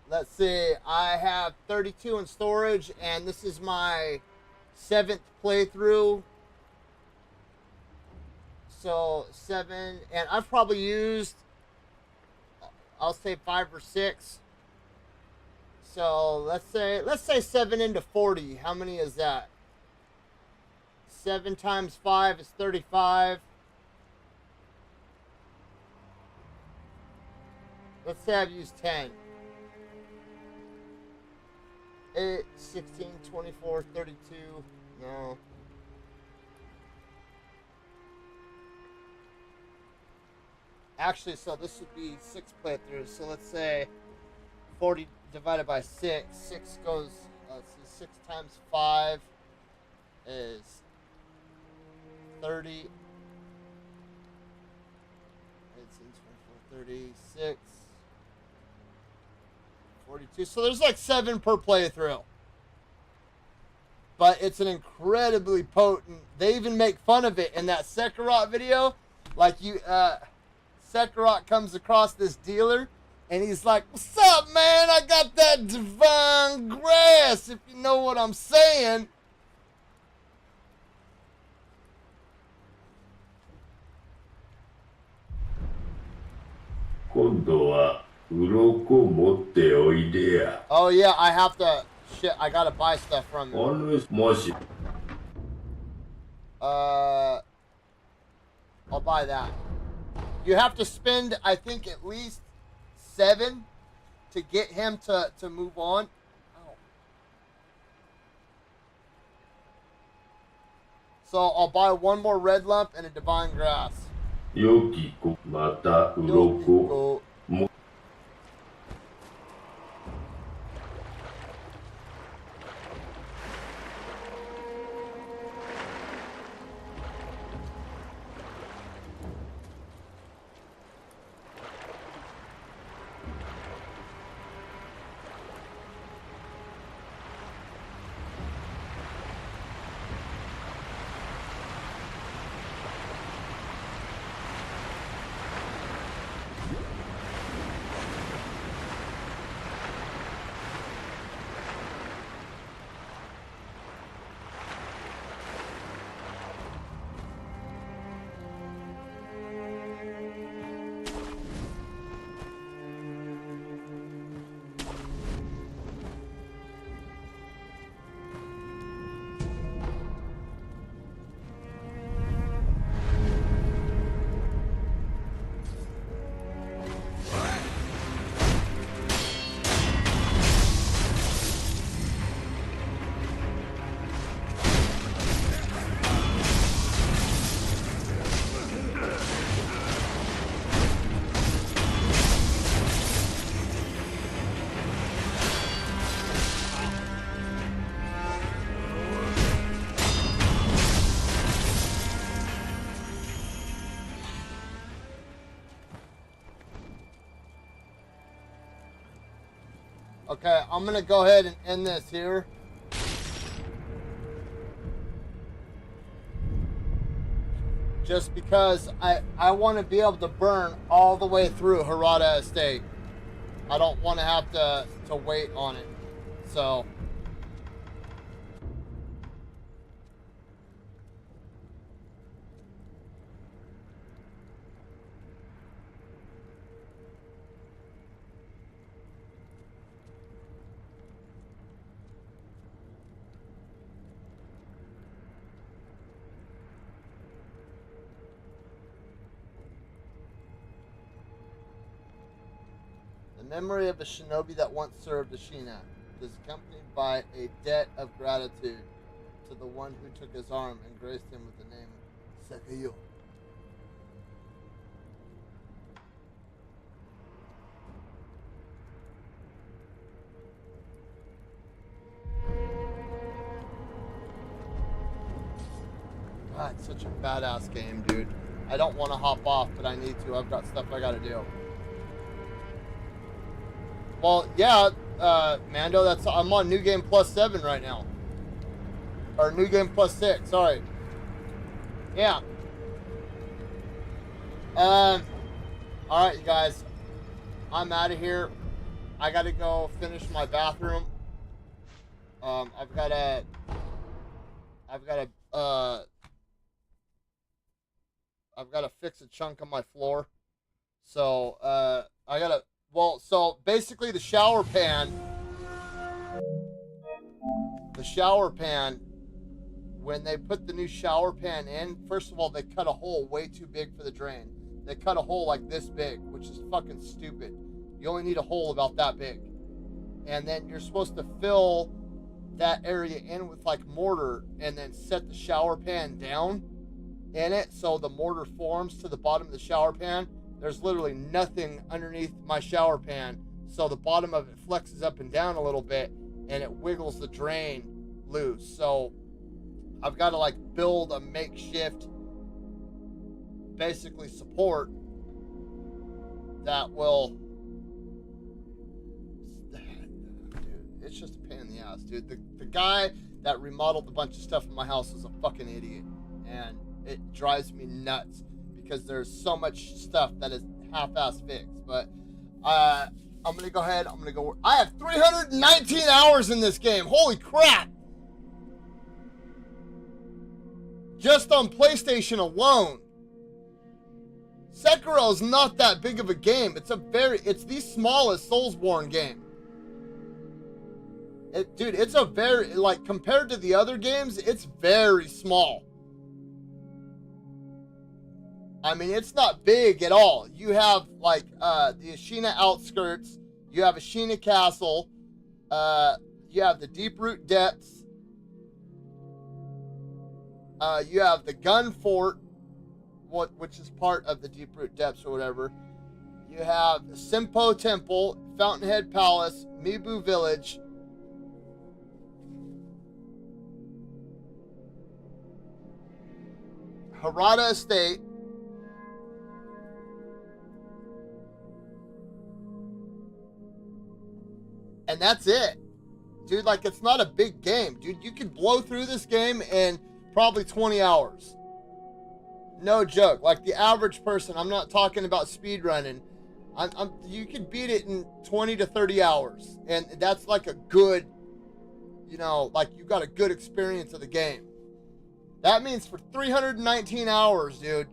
Let's see, I have 32 in storage, and this is my 7th playthrough. So 7, and I've probably used, I'll say 5 or 6. So let's say 7 into 40. How many is that? 7 times 5 is 35. Let's say I've used 10. 8, 16, 24, 32. No. Actually, so this would be 6 playthroughs. So let's say 40 divided by 6. 6 goes, let's see, 6 times 5 is 30. 18, 24, 36. 42. So there's like 7 per playthrough. But it's an incredibly potent. They even make fun of it in that Sekiro video. Like Sekiro comes across this dealer and he's like, "What's up, man? I got that divine grass, if you know what I'm saying." Oh yeah, I have to. Shit, I gotta buy stuff from you. I'll buy that. You have to spend, I think, at least 7 to get him to move on. Oh. So I'll buy 1 more red lump and a divine grass. Yokiko. Okay, I'm gonna go ahead and end this here. Just because I want to be able to burn all the way through Harada Estate. I don't want to have to wait on it. So the memory of a shinobi that once served Ashina is accompanied by a debt of gratitude to the one who took his arm and graced him with the name Sekiro. God, it's such a badass game, dude. I don't want to hop off, but I need to. I've got stuff I gotta do. Well, yeah, Mando, I'm on New Game Plus 7 right now. Or New Game Plus 6, sorry. Yeah. Alright, you guys. I'm out of here. I gotta go finish my bathroom. I've gotta I've got to fix a chunk of my floor. So I gotta. Well, so basically the shower pan. When they put the new shower pan in, first of all, they cut a hole way too big for the drain. They cut a hole like this big, which is fucking stupid. You only need a hole about that big. And then you're supposed to fill that area in with like mortar and then set the shower pan down in it so the mortar forms to the bottom of the shower pan. There's literally nothing underneath my shower pan, so the bottom of it flexes up and down a little bit and it wiggles the drain loose. So I've got to like build a makeshift basically support that will, dude, it's just a pain in the ass, dude. The guy that remodeled a bunch of stuff in my house is a fucking idiot, and it drives me nuts because there's so much stuff that is half-ass fixed. But I'm gonna go ahead. I have 319 hours in this game. Holy crap! Just on PlayStation alone. Sekiro is not that big of a game. It's the smallest Soulsborne game. Dude, it's a very, like, compared to the other games, it's very small. I mean, it's not big at all. You have, like, the Ashina outskirts. You have Ashina Castle. You have the Deep Root Depths. You have the Gun Fort, which is part of the Deep Root Depths or whatever. You have the Simpo Temple, Fountainhead Palace, Mibu Village. Harada Estate. And that's it. Dude, like, it's not a big game. Dude, you could blow through this game in probably 20 hours. No joke. Like, the average person, I'm not talking about speed running. You could beat it in 20 to 30 hours. And that's like a good, you know, like, you got a good experience of the game. That means for 319 hours, dude,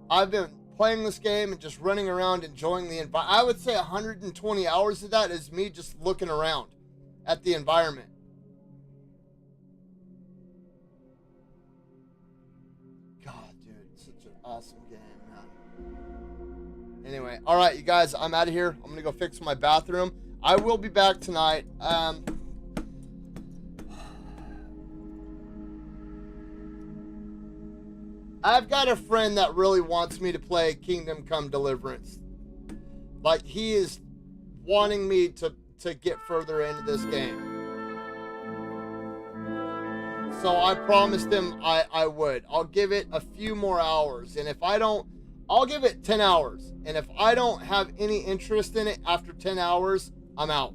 I've been playing this game and just running around enjoying the environment. I would say 120 hours of that is me just looking around at the environment. God, dude, such an awesome game, man. Anyway, all right, you guys, I'm out of here. I'm gonna go fix my bathroom. I will be back tonight. I've got a friend that really wants me to play Kingdom Come Deliverance. Like, he is wanting me to get further into this game. So I promised him I would. I'll give it a few more hours. And if I don't, I'll give it 10 hours. And if I don't have any interest in it after 10 hours, I'm out.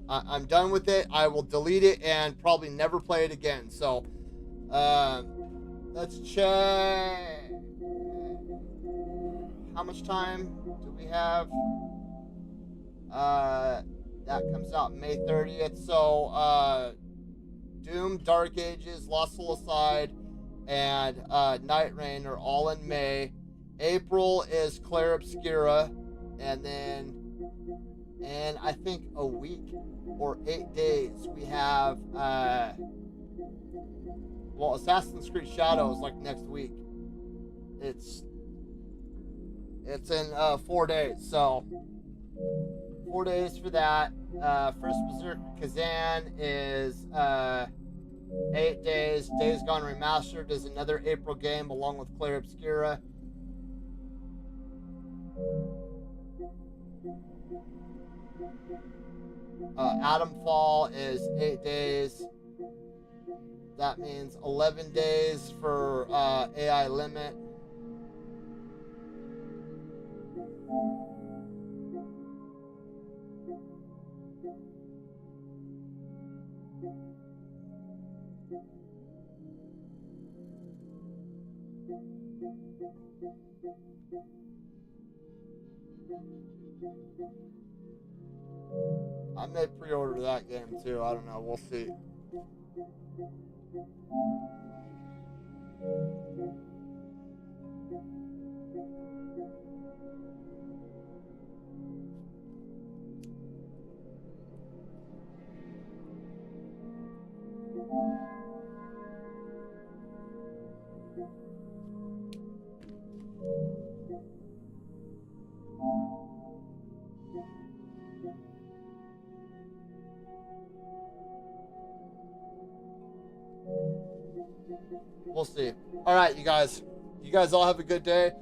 I'm done with it. I will delete it and probably never play it again. So, let's check. How much time do we have? That comes out May 30th. So, Doom, Dark Ages, Lost Soul Aside, and Night Rain are all in May. April is Claire Obscura, and then in I think a week or 8 days we have well, Assassin's Creed Shadows like next week. It's in 4 days, so 4 days for that. First Berserk Kazan is 8 days. Days Gone Remastered is another April game along with Claire Obscura. Atomfall is 8 days. That means 11 days for AI Limit. I may pre-order that game too. I don't know. We'll see. We'll see. All right, you guys. You guys all have a good day.